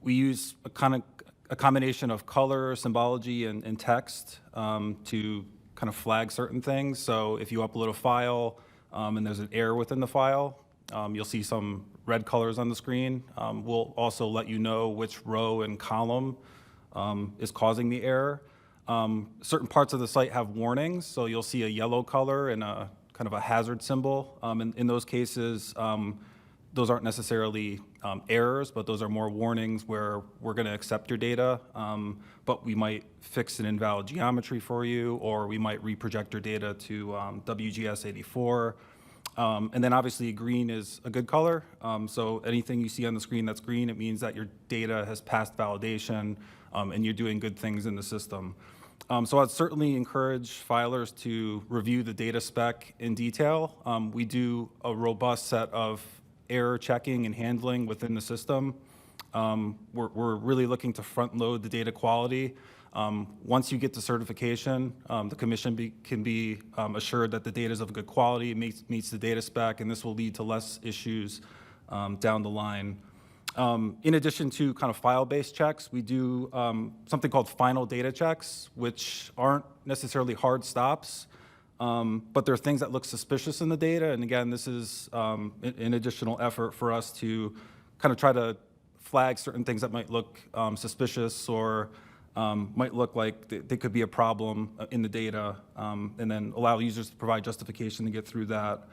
We use a combination of color, symbology, and text to kind of flag certain things. So if you upload a file and there's an error within the file, you'll see some red colors on the screen. We'll also let you know which row and column is causing the error. Certain parts of the site have warnings, so you'll see a yellow color and a kind of a hazard symbol. In those cases, those aren't necessarily errors, but those are more warnings where we're going to accept your data, but we might fix an invalid geometry for you, or we might reproject your data to WGS 84. And then obviously green is a good color. So anything you see on the screen that's green, it means that your data has passed validation and you're doing good things in the system. So I'd certainly encourage filers to review the data spec in detail. We do a robust set of error checking and handling within the system. We're really looking to front load the data quality. Once you get the certification, the commission can be assured that the data is of good quality, meets the data spec, and this will lead to less issues down the line. In addition to kind of file-based checks, we do something called final data checks, which aren't necessarily hard stops, but there are things that look suspicious in the data. And again, this is an additional effort for us to kind of try to flag certain things that might look suspicious or might look like they could be a problem in the data, and then allow users to provide justification to get through that.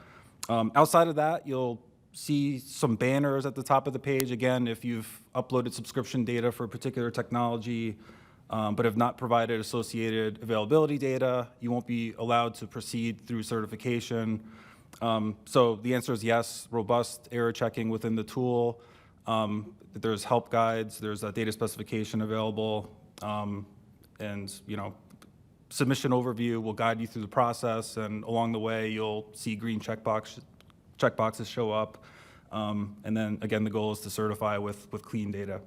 Outside of that, you'll see some banners at the top of the page. Again, if you've uploaded subscription data for a particular technology, but have not provided associated availability data, you won't be allowed to proceed through certification. So the answer is yes, robust error checking within the tool. There's help guides, there's a data specification available, and submission overview will guide you through the process, and along the way you'll see green checkboxes show up. And then again, the goal is to certify with clean data.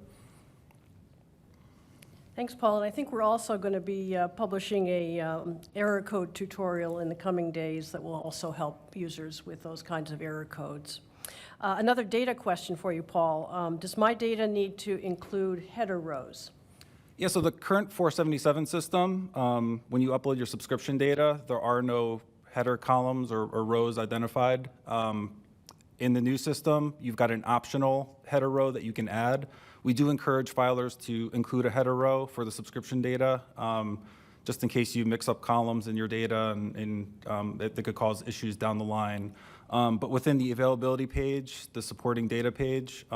Thanks, Paul. And I think we're also going to be publishing a error code tutorial in the coming days that will also help users with those kinds of error codes. Another data question for you, Paul. Does my data need to include header rows? Yeah, so the current 477 system, when you upload your subscription data, there are no header columns or rows identified. In the new system, you've got an optional header row that you can add. We do encourage filers to include a header row for the subscription data, just in case you mix up columns in your data and that could cause issues down the line. But within the availability page, the supporting data page,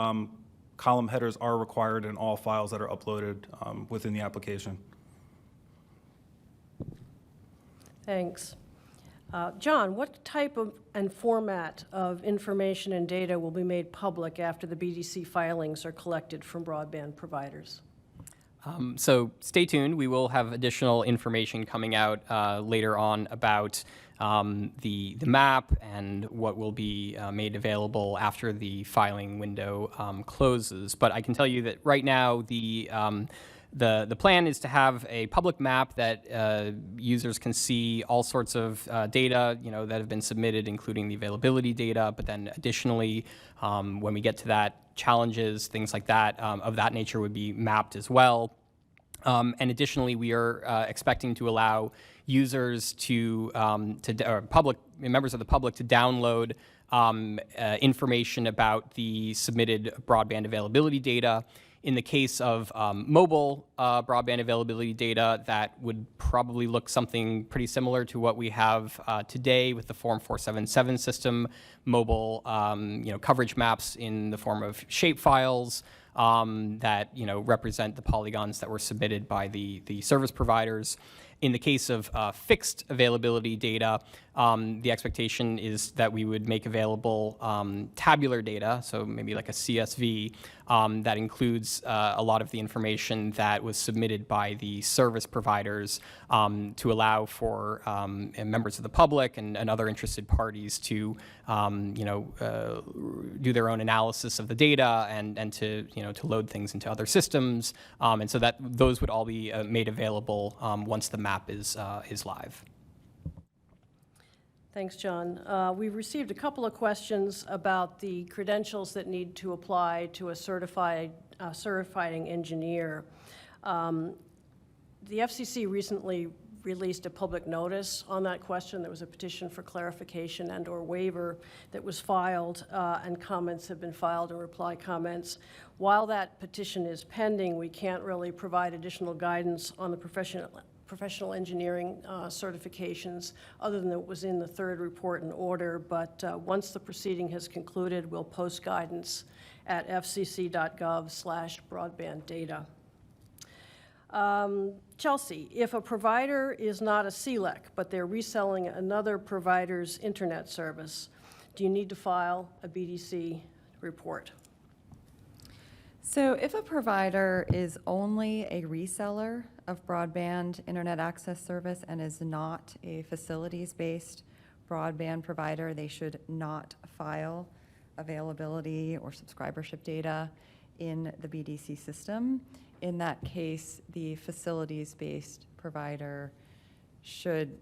column headers are required in all files that are uploaded within the application. Thanks. John, what type of and format of information and data will be made public after the BDC filings are collected from broadband providers? So stay tuned. We will have additional information coming out later on about the map and what will be made available after the filing window closes. But I can tell you that right now the plan is to have a public map that users can see all sorts of data, that have been submitted, including the availability data. But then additionally, when we get to that, challenges, things like that, of that nature would be mapped as well. And additionally, we are expecting to allow users or members of the public to download information about the submitted broadband availability data. In the case of mobile broadband availability data, that would probably look something pretty similar to what we have today with the Form 477 system, mobile coverage maps in the form of shapefiles that represent the polygons that were submitted by the service providers. In the case of fixed availability data, the expectation is that we would make available tabular data, so maybe like a CSV, that includes a lot of the information that was submitted by the service providers to allow for members of the public and other interested parties to do their own analysis of the data and to load things into other systems, and so that those would all be made available once the map is live. Thanks, John. We've received a couple of questions about the credentials that need to apply to a certifying engineer. The FCC recently released a public notice on that question. There was a petition for clarification and/or waiver that was filed, and comments have been filed, or reply comments. While that petition is pending, we can't really provide additional guidance on the professional engineering certifications, other than it was in the third report and order. But once the proceeding has concluded, we'll post guidance at fcc.gov/broadbanddata. Chelsea, if a provider is not a CLEC, but they're reselling another provider's internet service, do you need to file a BDC report? So if a provider is only a reseller of broadband internet access service and is not a facilities-based broadband provider, they should not file availability or subscribership data in the BDC system. In that case, the facilities-based provider should,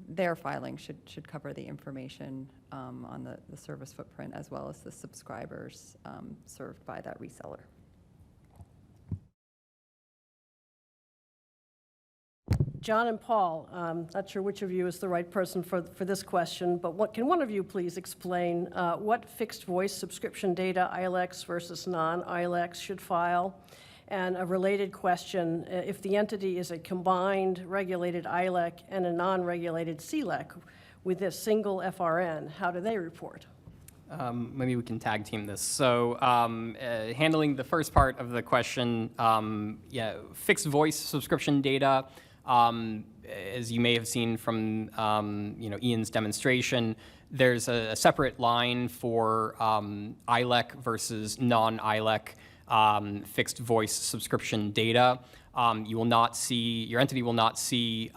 their filing should cover the information on the service footprint as well as the subscribers served by that reseller. John and Paul, not sure which of you is the right person for this question, but can one of you please explain what fixed voice subscription data ILECs versus non-ILECs should file? And a related question, if the entity is a combined regulated ILEC and a non-regulated CLEC with a single FRN, how do they report? Maybe we can tag team this. So handling the first part of the question, yeah, fixed voice subscription data, as you may have seen from Ian's demonstration, there's a separate line for ILEC versus non-ILEC fixed voice subscription data. You will not see, your entity will not see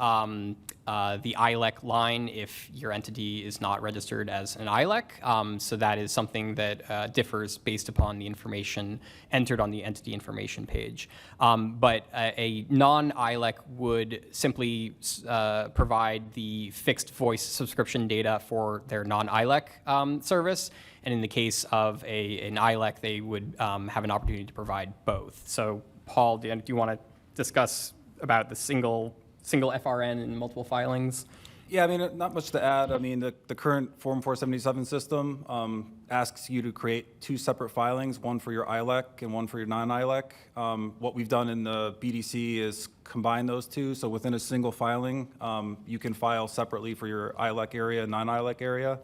the ILEC line if your entity is not registered as an ILEC. So that is something that differs based upon the information entered on the entity information page. But a non-ILEC would simply provide the fixed voice subscription data for their non-ILEC service. And in the case of an ILEC, they would have an opportunity to provide both. So Paul, do you want to discuss about the single FRN and multiple filings? Yeah, I mean, not much to add. I mean, the current Form 477 system asks you to create two separate filings, one for your ILEC and one for your non-ILEC. What we've done in the BDC is combine those two. So within a single filing, you can file separately for your ILEC area and non-ILEC area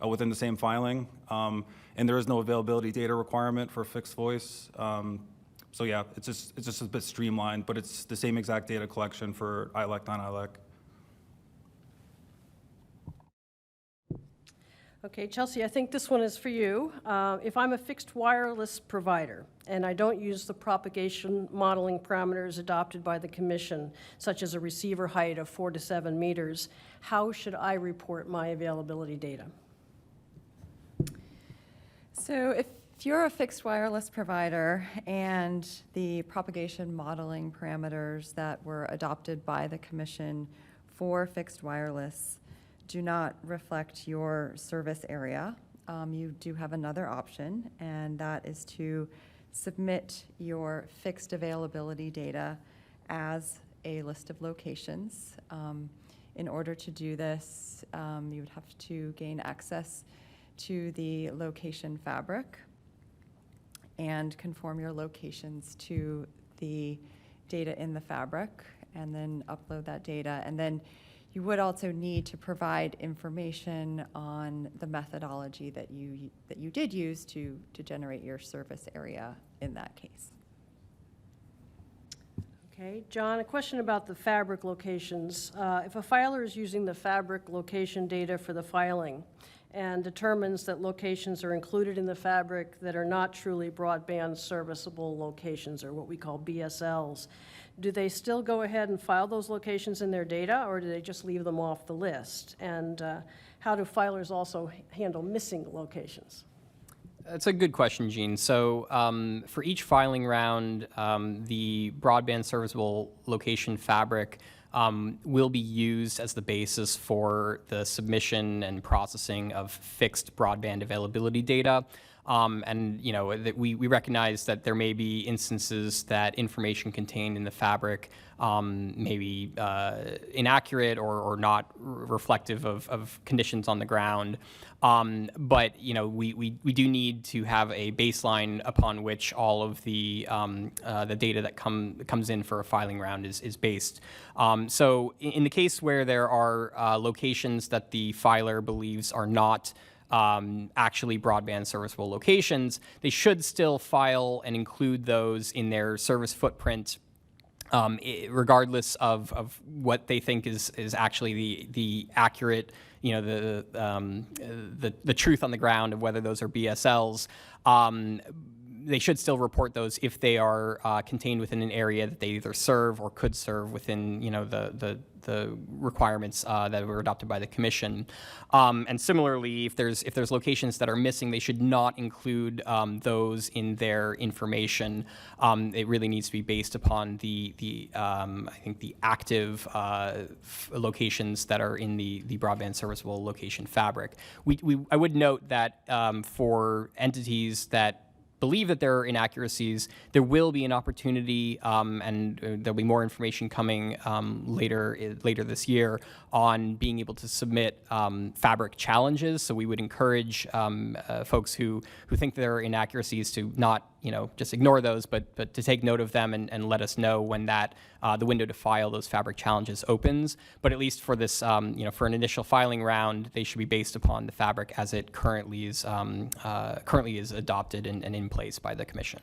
within the same filing. And there is no availability data requirement for fixed voice. So yeah, it's just a bit streamlined, but it's the same exact data collection for ILEC, non-ILEC. Okay, Chelsea, I think this one is for you. If I'm a fixed wireless provider and I don't use the propagation modeling parameters adopted by the Commission, such as a receiver height of 4 to 7 meters, how should I report my availability data? So if you're a fixed wireless provider and the propagation modeling parameters that were adopted by the Commission for fixed wireless do not reflect your service area, you do have another option, and that is to submit your fixed availability data as a list of locations. In order to do this, you would have to gain access to the location fabric and conform your locations to the data in the fabric, and then upload that data. And then you would also need to provide information on the methodology that you did use to generate your service area in that case. Okay, John, a question about the fabric locations. If a filer is using the fabric location data for the filing and determines that locations are included in the fabric that are not truly broadband serviceable locations, or what we call BSLs, do they still go ahead and file those locations in their data, or do they just leave them off the list? And how do filers also handle missing locations? That's a good question, Gene. So for each filing round, the broadband serviceable location fabric will be used as the basis for the submission and processing of fixed broadband availability data. And that we recognize that there may be instances that information contained in the fabric may be inaccurate or not reflective of conditions on the ground. But we do need to have a baseline upon which all of the data that comes in for a filing round is based. So in the case where there are locations that the filer believes are not actually broadband serviceable locations, they should still file and include those in their service footprint, regardless of what they think is actually the accurate, the truth on the ground of whether those are BSLs. They should still report those if they are contained within an area that they either serve or could serve within, the requirements that were adopted by the Commission. And similarly, if there's locations that are missing, they should not include those in their information. It really needs to be based upon I think the active locations that are in the broadband serviceable location fabric. I would note that for entities that believe that there are inaccuracies, there will be an opportunity, and there'll be more information coming later this year on being able to submit Fabric challenges. So we would encourage folks who think there are inaccuracies to not just ignore those, but to take note of them and let us know when that the window to file those Fabric challenges opens. But at least for this, for an initial filing round, they should be based upon the Fabric as it currently is adopted and in place by the Commission.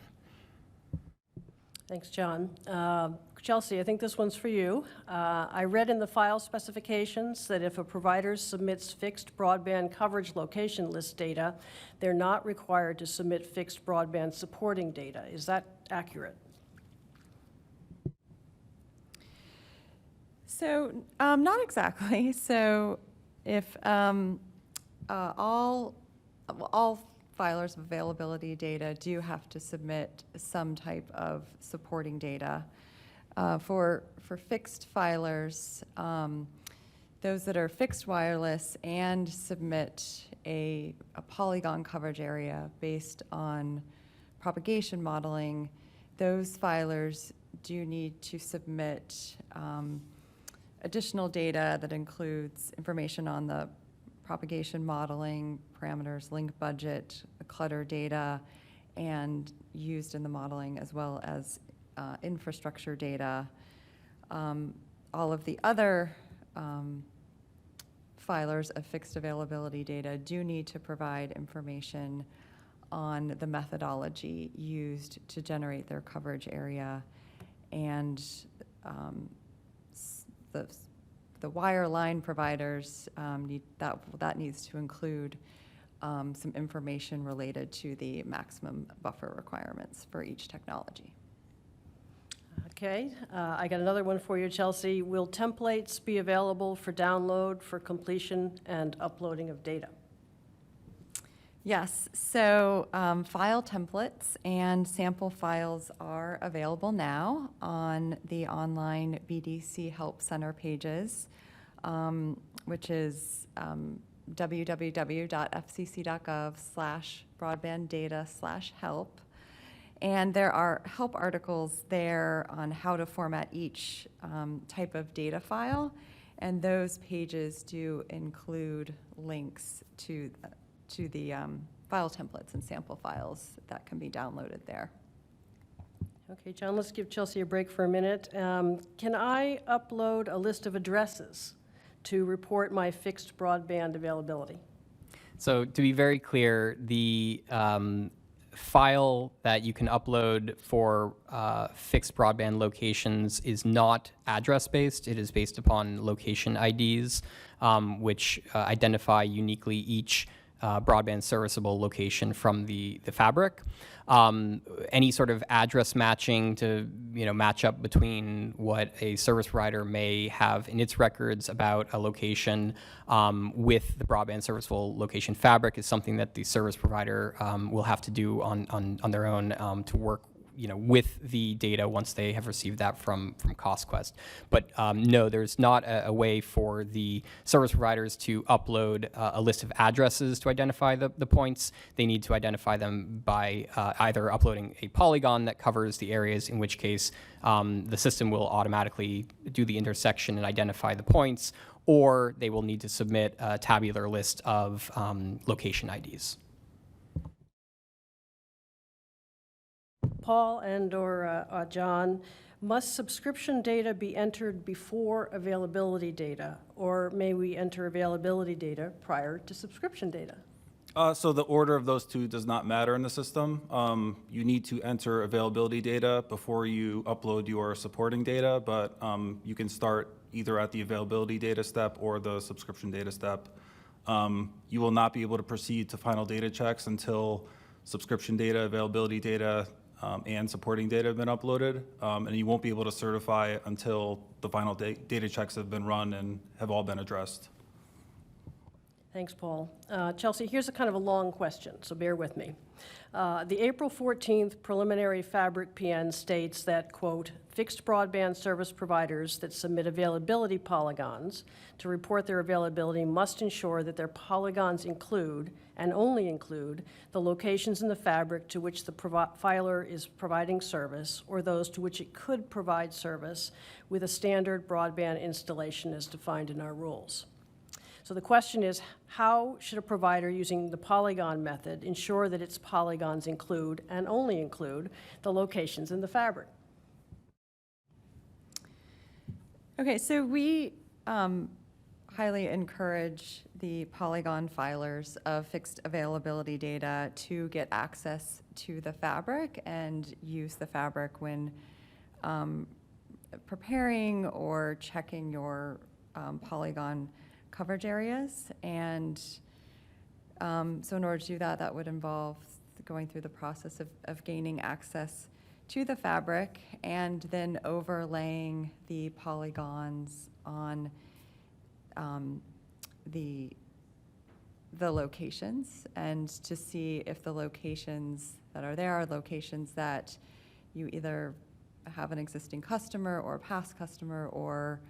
Thanks, John. Chelsea, I think this one's for you. I read in the file specifications that if a provider submits fixed broadband coverage location list data, they're not required to submit fixed broadband supporting data. Is that accurate? So not exactly. So if all filers of availability data do have to submit some type of supporting data. For fixed filers, those that are fixed wireless and submit a polygon coverage area based on propagation modeling, those filers do need to submit additional data that includes information on the propagation modeling, parameters, link budget, the clutter data, and used in the modeling, as well as infrastructure data. All of the other filers of fixed availability data do need to provide information on the methodology used to generate their coverage area, and the wireline providers that needs to include some information related to the maximum buffer requirements for each technology. Okay, I got another one for you, Chelsea. Will templates be available for download for completion and uploading of data? Yes, so file templates and sample files are available now on the online BDC Help Center pages, which is www.fcc.gov/broadbanddata/help. And there are help articles there on how to format each type of data file, and those pages do include links to the file templates and sample files that can be downloaded there. Okay, John, let's give Chelsea a break for a minute. Can I upload a list of addresses to report my fixed broadband availability? So to be very clear, the file that you can upload for fixed broadband locations is not address-based. It is based upon location IDs, which identify uniquely each broadband serviceable location from the fabric. Any sort of address matching to match up between what a service provider may have in its records about a location with the broadband serviceable location fabric is something that the service provider will have to do on their own to work with the data once they have received that from CostQuest. But no, there's not a way for the service providers to upload a list of addresses to identify the points. They need to identify them by either uploading a polygon that covers the areas, in which case the system will automatically do the intersection and identify the points, or they will need to submit a tabular list of location IDs. Paul and/or John, must subscription data be entered before availability data, or may we enter availability data prior to subscription data? So the order of those two does not matter in the system. You need to enter availability data before you upload your supporting data, but you can start either at the availability data step or the subscription data step. You will not be able to proceed to final data checks until subscription data, availability data, and supporting data have been uploaded, and you won't be able to certify it until the final data checks have been run and have all been addressed. Thanks, Paul. Chelsea, here's a kind of a long question, so bear with me. The April 14th preliminary Fabric PN states that, quote, fixed broadband service providers that submit availability polygons to report their availability must ensure that their polygons include, and only include, the locations in the fabric to which the filer is providing service or those to which it could provide service with a standard broadband installation as defined in our rules. So the question is, how should a provider using the polygon method ensure that its polygons include, and only include, the locations in the fabric? Okay, so we highly encourage the polygon filers of fixed availability data to get access to the fabric and use the fabric when preparing or checking your polygon coverage areas. And so in order to do that, that would involve going through the process of gaining access to the fabric and then overlaying the polygons on the locations, and to see if the locations that are there are locations that you either have an existing customer or a past customer, or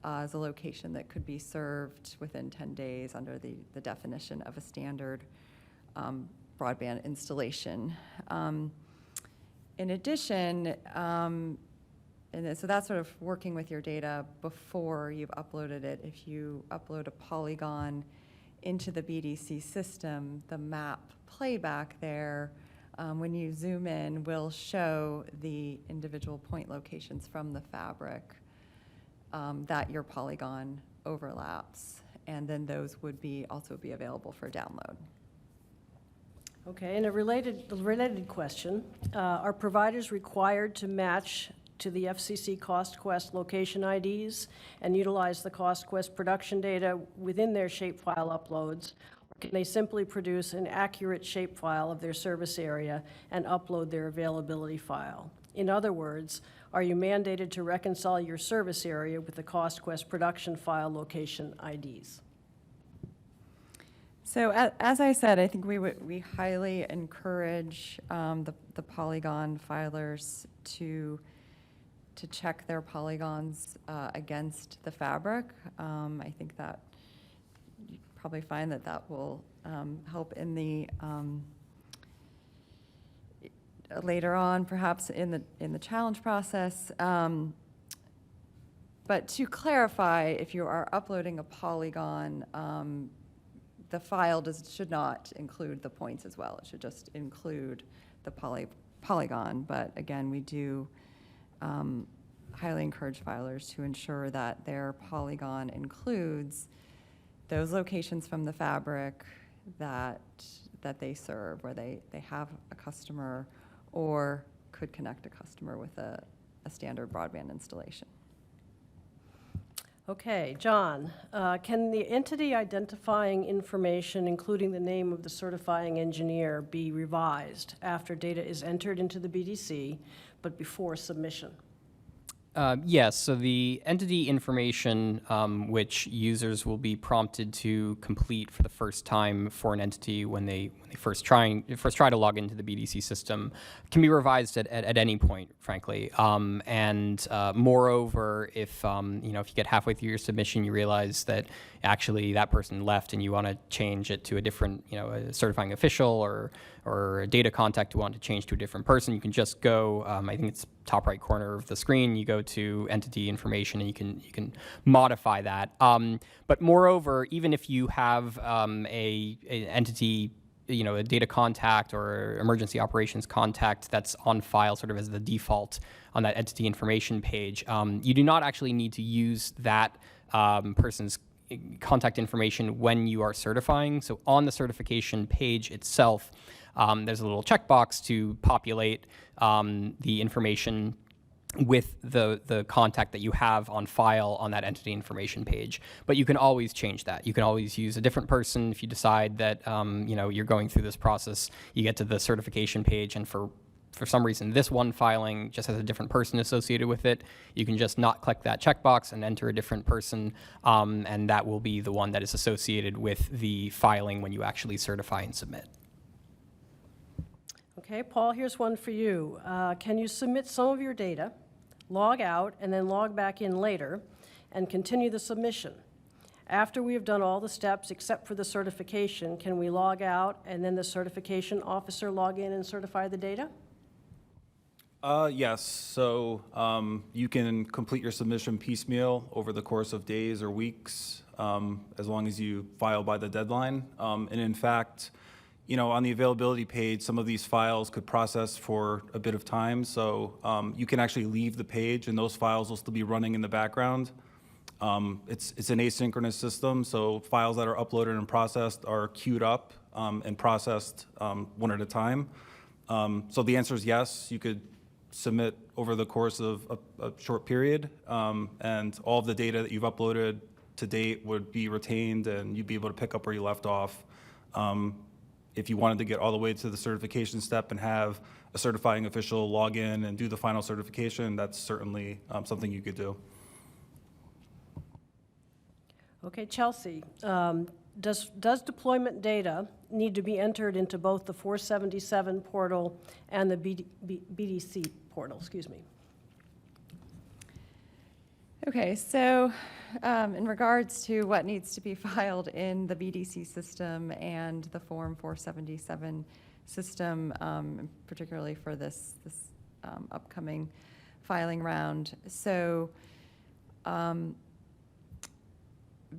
as a location that could be served within 10 days under the definition of a standard broadband installation. In addition, so that's sort of working with your data before you've uploaded it. If you upload a polygon into the BDC system, the map playback there, when you zoom in, will show the individual point locations from the fabric that your polygon overlaps, and then those would also be available for download. Okay, and a related question, are providers required to match to the FCC CostQuest location IDs and utilize the CostQuest production data within their shapefile uploads? Or can they simply produce an accurate shapefile of their service area and upload their availability file? In other words, are you mandated to reconcile your service area with the CostQuest production file location IDs? So as I said, I think we highly encourage the polygon filers to check their polygons against the fabric. I think that you probably find that will help in the later on, perhaps in the challenge process. But to clarify, if you are uploading a polygon, the file should not include the points as well. It should just include the polygon. But again, we do highly encourage filers to ensure that their polygon includes those locations from the fabric that they serve, where they have a customer or could connect a customer with a standard broadband installation. Okay, John, can the entity identifying information, including the name of the certifying engineer, be revised after data is entered into the BDC, but before submission? Yes, so the entity information which users will be prompted to complete for the first time for an entity when they first try to log into the BDC system can be revised at any point, frankly. And moreover, if you get halfway through your submission, you realize that actually that person left and you want to change it to a different, a certifying official or a data contact you want to change to a different person, you can just go, I think it's top right corner of the screen, you go to entity information and you can modify that. But moreover, even if you have a entity, a data contact or emergency operations contact that's on file sort of as the default on that entity information page, you do not actually need to use that person's contact information when you are certifying. So on the certification page itself, there's a little checkbox to populate the information with the contact that you have on file on that entity information page. But you can always change that. You can always use a different person if you decide that you're going through this process. You get to the certification page, and for for some reason this one filing just has a different person associated with it, you can just not click that checkbox and enter a different person, and that will be the one that is associated with the filing when you actually certify and submit. Okay, Paul, here's one for you. Can you submit some of your data, log out, and then log back in later, and continue the submission? After we have done all the steps except for the certification, can we log out and then the certification officer log in and certify the data? Yes, so you can complete your submission piecemeal over the course of days or weeks, as long as you file by the deadline. And in fact, on the availability page, some of these files could process for a bit of time, so you can actually leave the page and those files will still be running in the background. It's an asynchronous system, so files that are uploaded and processed are queued up and processed one at a time. So the answer is yes, you could submit over the course of a short period, and all of the data that you've uploaded to date would be retained and you'd be able to pick up where you left off. If you wanted to get all the way to the certification step and have a certifying official log in and do the final certification, that's certainly something you could do. Okay, Chelsea, does deployment data need to be entered into both the 477 portal and the BDC portal, excuse me? Okay, so in regards to what needs to be filed in the BDC system and the Form 477 system, particularly for this upcoming filing round. So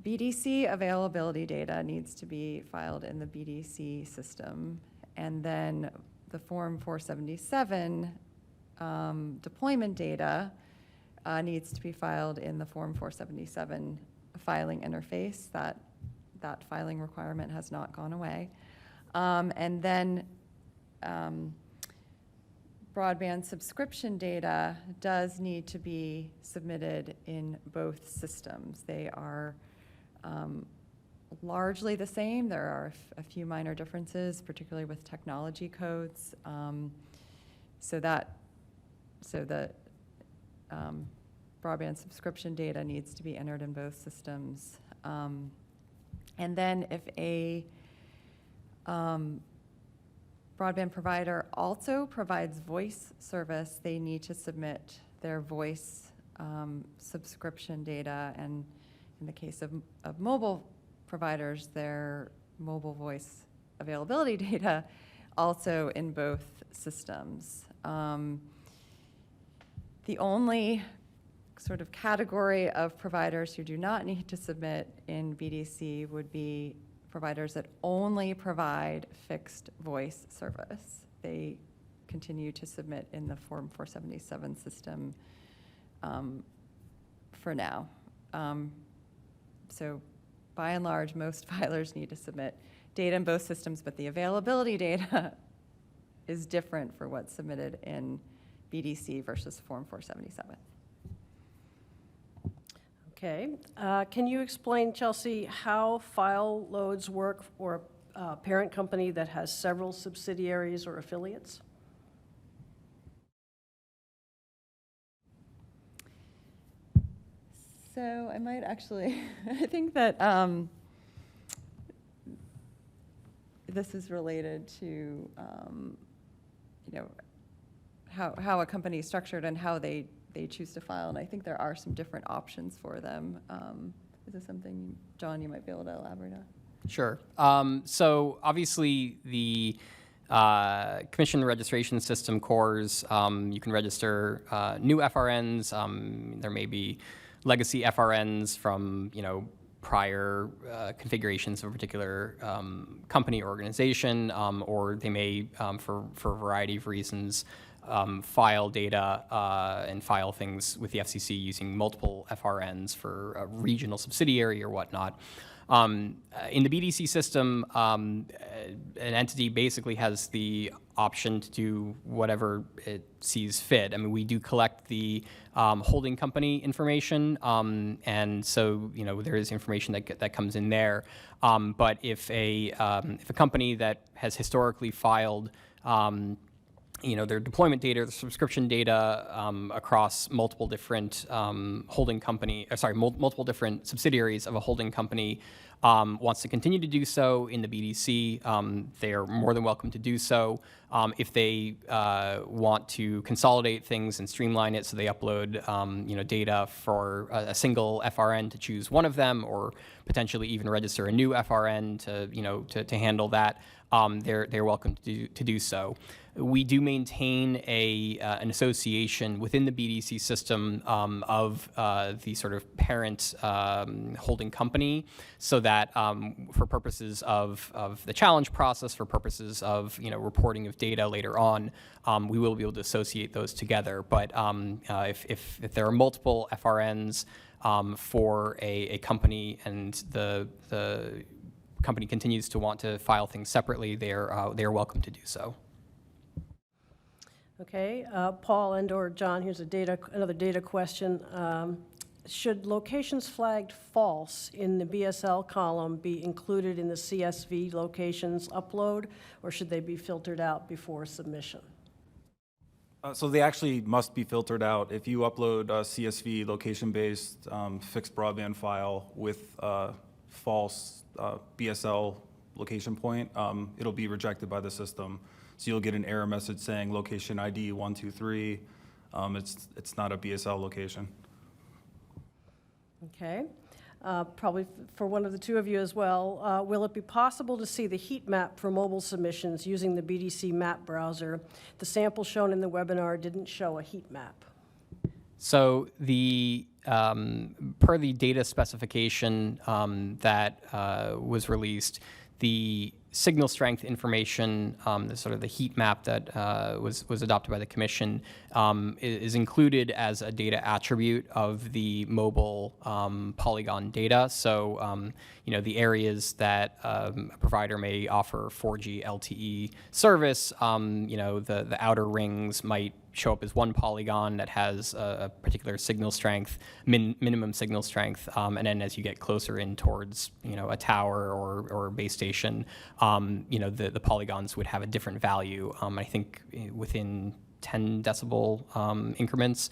BDC availability data needs to be filed in the BDC system, and then the Form 477 deployment data needs to be filed in the Form 477 filing interface. That filing requirement has not gone away. And then broadband subscription data does need to be submitted in both systems. They are largely the same. There are a few minor differences, particularly with technology codes. So the broadband subscription data needs to be entered in both systems. And then if a broadband provider also provides voice service, they need to submit their voice subscription data, and in the case of mobile providers, their mobile voice availability data also in both systems. The only sort of category of providers who do not need to submit in BDC would be providers that only provide fixed voice service. They continue to submit in the Form 477 system for now. So by and large, most filers need to submit data in both systems, but the availability data is different for what's submitted in BDC versus Form 477. Okay. Can you explain, Chelsea, how file loads work for a parent company that has several subsidiaries or affiliates? So I might actually, I think that this is related to, how a company is structured and how they choose to file, and I think there are some different options for them. Is this something, John, you might be able to elaborate on? Sure. So obviously the commission registration system cores, you can register new FRNs. There may be legacy FRNs from prior configurations of a particular company or organization, or they may, for a variety of reasons, file data and file things with the FCC using multiple FRNs for a regional subsidiary or whatnot. In the BDC system, an entity basically has the option to do whatever it sees fit. I mean, we do collect the holding company information, and so there is information that comes in there. But if a company that has historically filed their deployment data, their subscription data across multiple different multiple different subsidiaries of a holding company, wants to continue to do so in the BDC, they are more than welcome to do so. If they want to consolidate things and streamline it, so they upload data for a single FRN to choose one of them, or potentially even register a new FRN to handle that, they're welcome to do so. We do maintain an association within the BDC system of the sort of parent holding company, so that for purposes of the challenge process, for purposes of reporting of data later on, we will be able to associate those together. But if there are multiple FRNs for a company, and the company continues to want to file things separately, they are welcome to do so. Okay, Paul and/or John, here's another data question. Should locations flagged false in the BSL column be included in the CSV locations upload, or should they be filtered out before submission? So they actually must be filtered out. If you upload a CSV location-based fixed broadband file with false BSL location point, it'll be rejected by the system. So you'll get an error message saying location ID 123. It's not a BSL location. Okay. Probably for one of the two of you as well, will it be possible to see the heat map for mobile submissions using the BDC map browser? The sample shown in the webinar didn't show a heat map. So per the data specification that was released, the signal strength information, the sort of the heat map that was adopted by the commission, is included as a data attribute of the mobile polygon data. So the areas that a provider may offer 4G LTE service, the outer rings might show up as one polygon that has a particular signal strength, minimum signal strength, and then as you get closer in towards a tower or a base station, the polygons would have a different value. I think within 10 decibel increments.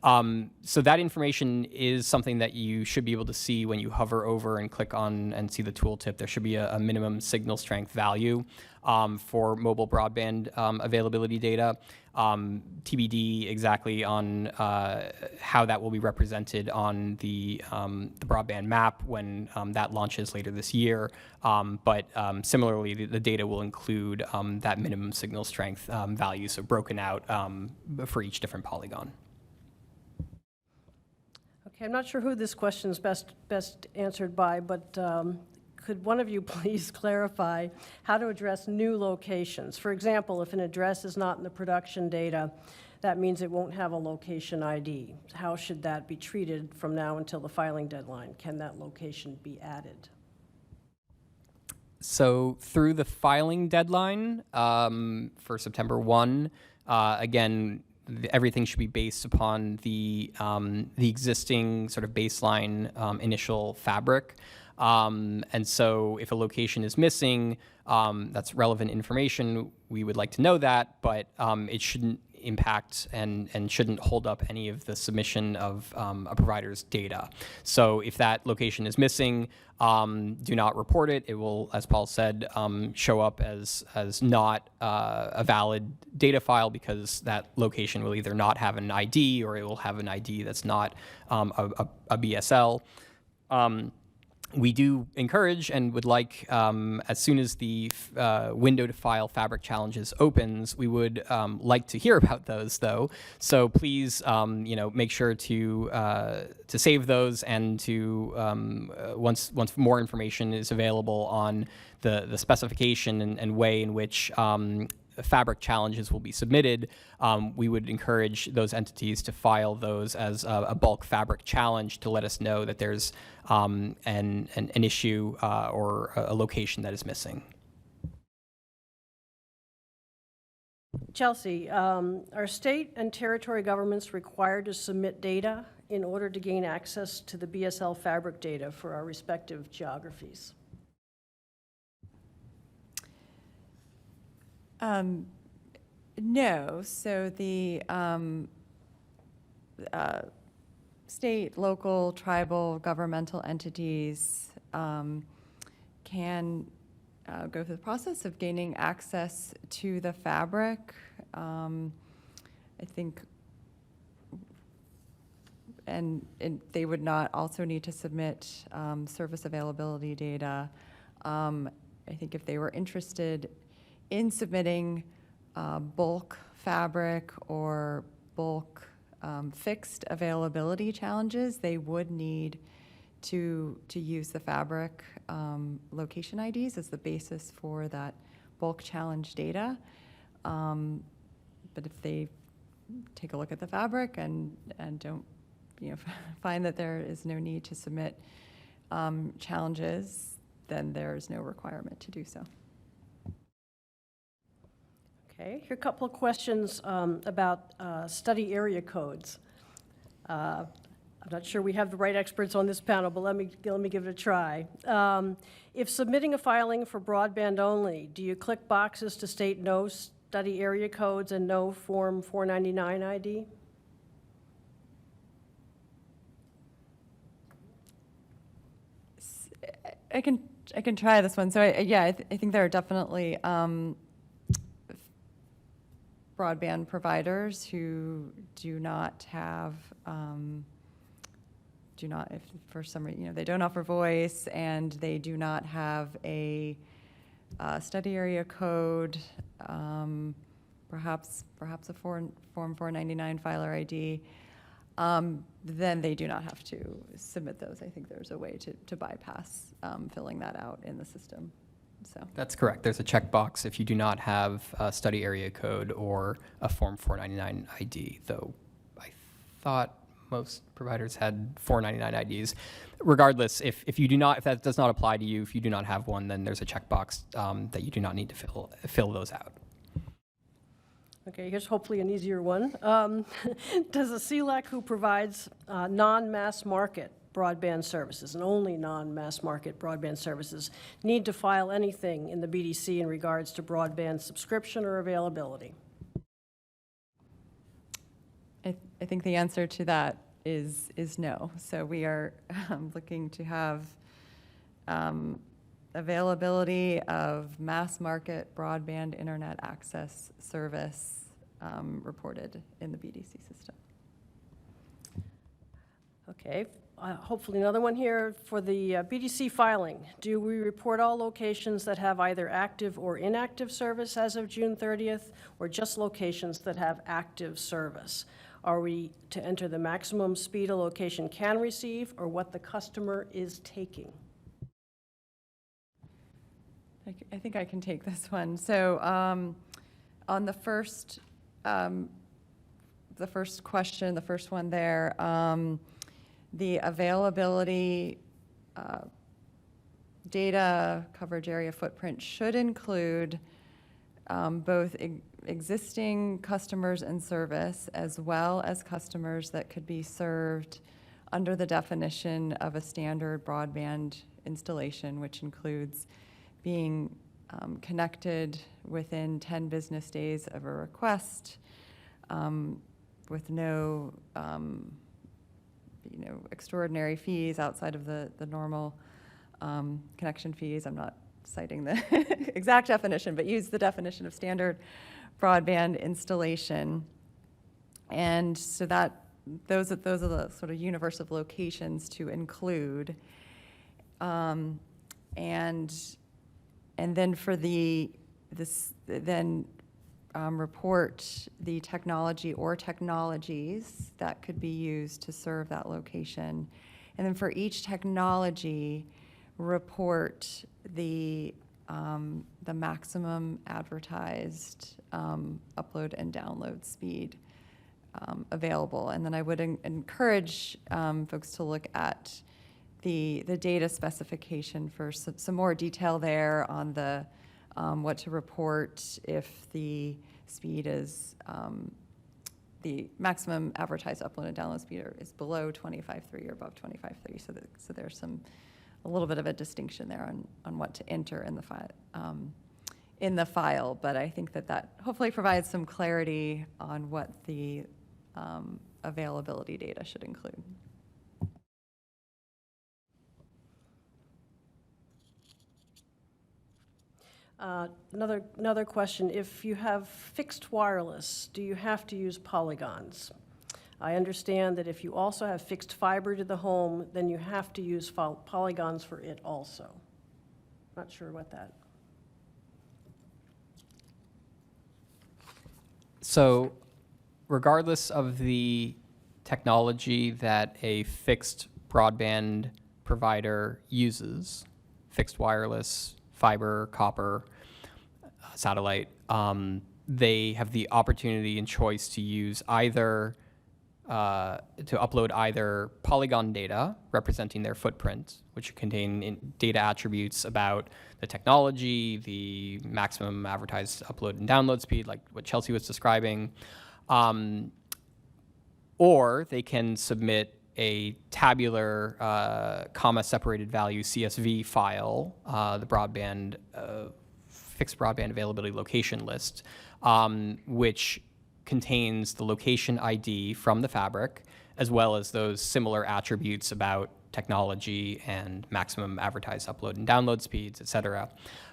So that information is something that you should be able to see when you hover over and click on and see the tooltip. There should be a minimum signal strength value for mobile broadband availability data. TBD exactly on how that will be represented on the broadband map when that launches later this year. But similarly, the data will include that minimum signal strength value, so broken out for each different polygon. Okay, I'm not sure who this question is best answered by, but could one of you please clarify how to address new locations? For example, if an address is not in the production data, that means it won't have a location ID. How should that be treated from now until the filing deadline? Can that location be added? So through the filing deadline for September 1, again, everything should be based upon the existing sort of baseline initial fabric. And so if a location is missing, that's relevant information. We would like to know that, but it shouldn't impact and shouldn't hold up any of the submission of a provider's data. So if that location is missing, do not report it. It will, as Paul said, show up as not a valid data file, because that location will either not have an ID, or it will have an ID that's not a BSL. We do encourage and would like, as soon as the window to file fabric challenges opens, we would like to hear about those, though. So please, make sure to save those, and to once more information is available on the specification and way in which fabric challenges will be submitted, we would encourage those entities to file those as a bulk fabric challenge to let us know that there's an issue or a location that is missing. Chelsea, are state and territory governments required to submit data in order to gain access to the BSL fabric data for our respective geographies? No, so the state, local, tribal, governmental entities can go through the process of gaining access to the fabric. I think, and they would not also need to submit service availability data. I think if they were interested in submitting bulk fabric or bulk fixed availability challenges, they would need to use the fabric location IDs as the basis for that bulk challenge data. But if they take a look at the fabric and don't find that there is no need to submit challenges, then there is no requirement to do so. Okay, here are a couple of questions about study area codes. I'm not sure we have the right experts on this panel, but let me give it a try. If submitting a filing for broadband only, do you click boxes to state no study area codes and no Form 499 ID? I can try this one. So I think there are definitely broadband providers who do not have, if for some reason, they don't offer voice and they do not have a study area code, perhaps a Form 499 filer ID, then they do not have to submit those. I think there's a way to bypass filling that out in the system. So That's correct. There's a checkbox if you do not have a study area code or a Form 499 ID, though I thought most providers had 499 IDs. Regardless, if that does not apply to you, if you do not have one, then there's a checkbox that you do not need to fill those out. Okay, here's hopefully an easier one. Does a CLEC who provides non-mass market broadband services, and only non-mass market broadband services, need to file anything in the BDC in regards to broadband subscription or availability? I think the answer to that is no. So we are looking to have availability of mass market broadband internet access service reported in the BDC system. Okay, hopefully another one here for the BDC filing. Do we report all locations that have either active or inactive service as of June 30th, or just locations that have active service? Are we to enter the maximum speed a location can receive, or what the customer is taking? I think I can take this one. So on the first question, the first one there, the availability data coverage area footprint should include both existing customers and service, as well as customers that could be served under the definition of a standard broadband installation, which includes being connected within 10 business days of a request, with no extraordinary fees outside of the normal connection fees. I'm not citing the exact definition, but use the definition of standard broadband installation. And so those are the sort of universe of locations to include. And then for report the technology or technologies that could be used to serve that location. And then for each technology, report the maximum advertised upload and download speed available. And then I would encourage folks to look at the data specification for some more detail there on the what to report if the speed is the maximum advertised upload and download speed is below 25.3 or above 25.3. So there's a little bit of a distinction there on what to enter in in the file, but I think that hopefully provides some clarity on what the availability data should include. Another question, if you have fixed wireless, do you have to use polygons? I understand that if you also have fixed fiber to the home, then you have to use polygons for it also. Not sure what that. So regardless of the technology that a fixed broadband provider uses, fixed wireless, fiber, copper, satellite, they have the opportunity and choice to use either, to upload either polygon data representing their footprint, which contain data attributes about the technology, the maximum advertised upload and download speed, like what Chelsea was describing, or they can submit a tabular, comma-separated value CSV file, the broadband, fixed broadband availability location list, which contains the location ID from the fabric, as well as those similar attributes about technology and maximum advertised upload and download speeds, et cetera.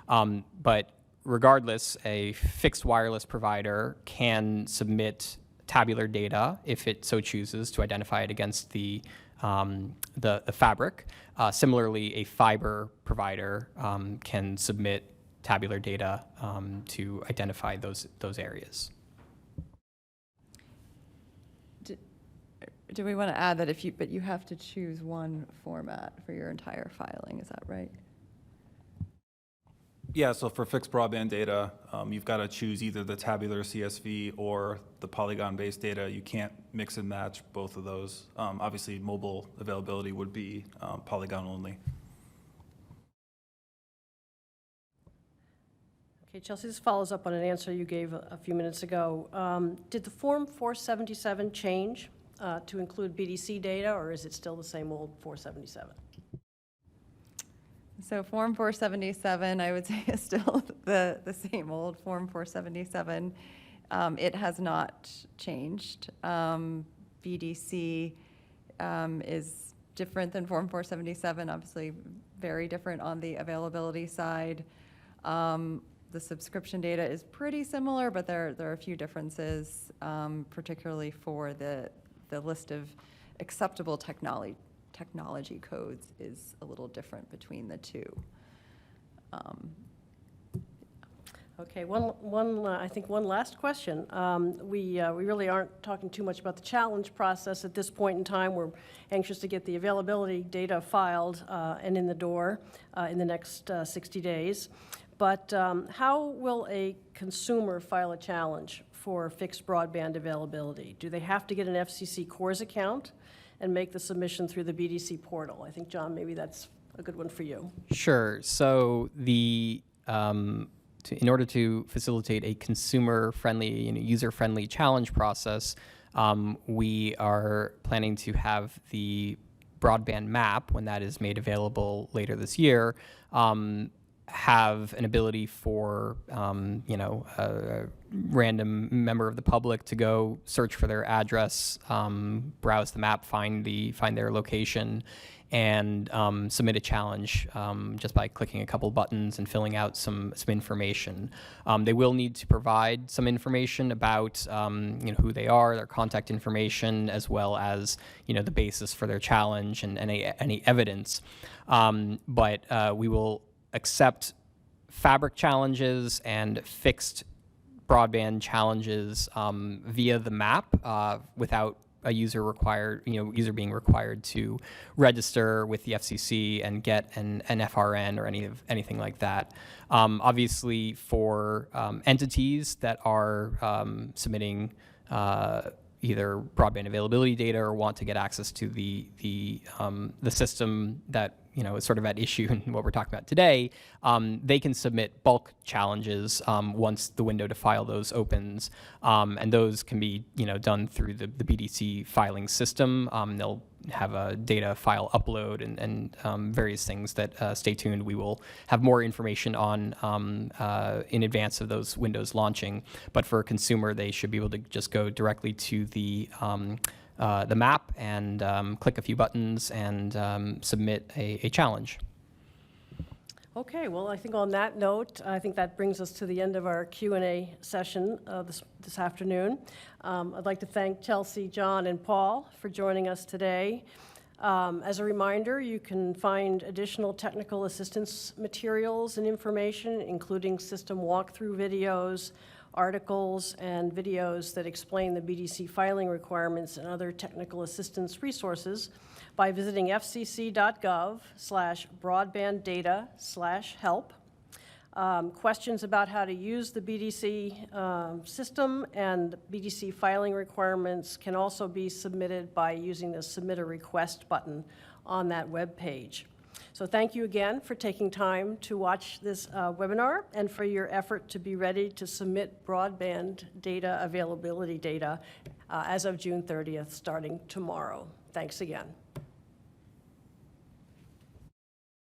But regardless, a fixed wireless provider can submit tabular data if it so chooses to identify it against the fabric. Similarly, a fiber provider can submit tabular data to identify those areas. Do we want to add that but you have to choose one format for your entire filing, is that right? Yeah, so for fixed broadband data, you've got to choose either the tabular CSV or the polygon-based data. You can't mix and match both of those. Obviously, mobile availability would be polygon only. Okay, Chelsea, this follows up on an answer you gave a few minutes ago. Did the Form 477 change to include BDC data, or is it still the same old 477? So Form 477, I would say, is still the same old Form 477. It has not changed. BDC is different than Form 477, obviously very different on the availability side. The subscription data is pretty similar, but there are a few differences, particularly for the list of acceptable technology codes is a little different between the two. Okay, I think one last question. We really aren't talking too much about the challenge process at this point in time. We're anxious to get the availability data filed and in the door in the next 60 days. But how will a consumer file a challenge for fixed broadband availability? Do they have to get an FCC CORS account and make the submission through the BDC portal? I think, John, maybe that's a good one for you. Sure. So in order to facilitate a consumer-friendly, user-friendly challenge process, we are planning to have the broadband map, when that is made available later this year, have an ability for a random member of the public to go search for their address, browse the map, find their location, and submit a challenge just by clicking a couple buttons and filling out some information. They will need to provide some information about who they are, their contact information, as well as the basis for their challenge and any evidence. But we will accept fabric challenges and fixed broadband challenges via the map without a user being required to register with the FCC and get an FRN or anything like that. Obviously, for entities that are submitting either broadband availability data or want to get access to the system that is sort of at issue in what we're talking about today, they can submit bulk challenges once the window to file those opens, and those can be done through the BDC filing system. They'll have a data file upload and various things that stay tuned. We will have more information on in advance of those windows launching. But for a consumer, they should be able to just go directly to the map and click a few buttons and submit a challenge. Okay, well, I think on that note, I think that brings us to the end of our Q&A session this afternoon. I'd like to thank Chelsea, John, and Paul for joining us today. As a reminder, you can find additional technical assistance materials and information, including system walkthrough videos, articles, and videos that explain the BDC filing requirements and other technical assistance resources by visiting fcc.gov/broadbanddata/help. Questions about how to use the BDC system and BDC filing requirements can also be submitted by using the Submit a Request button on that web page. So thank you again for taking time to watch this webinar and for your effort to be ready to submit broadband data availability data as of June 30th, starting tomorrow. Thanks again.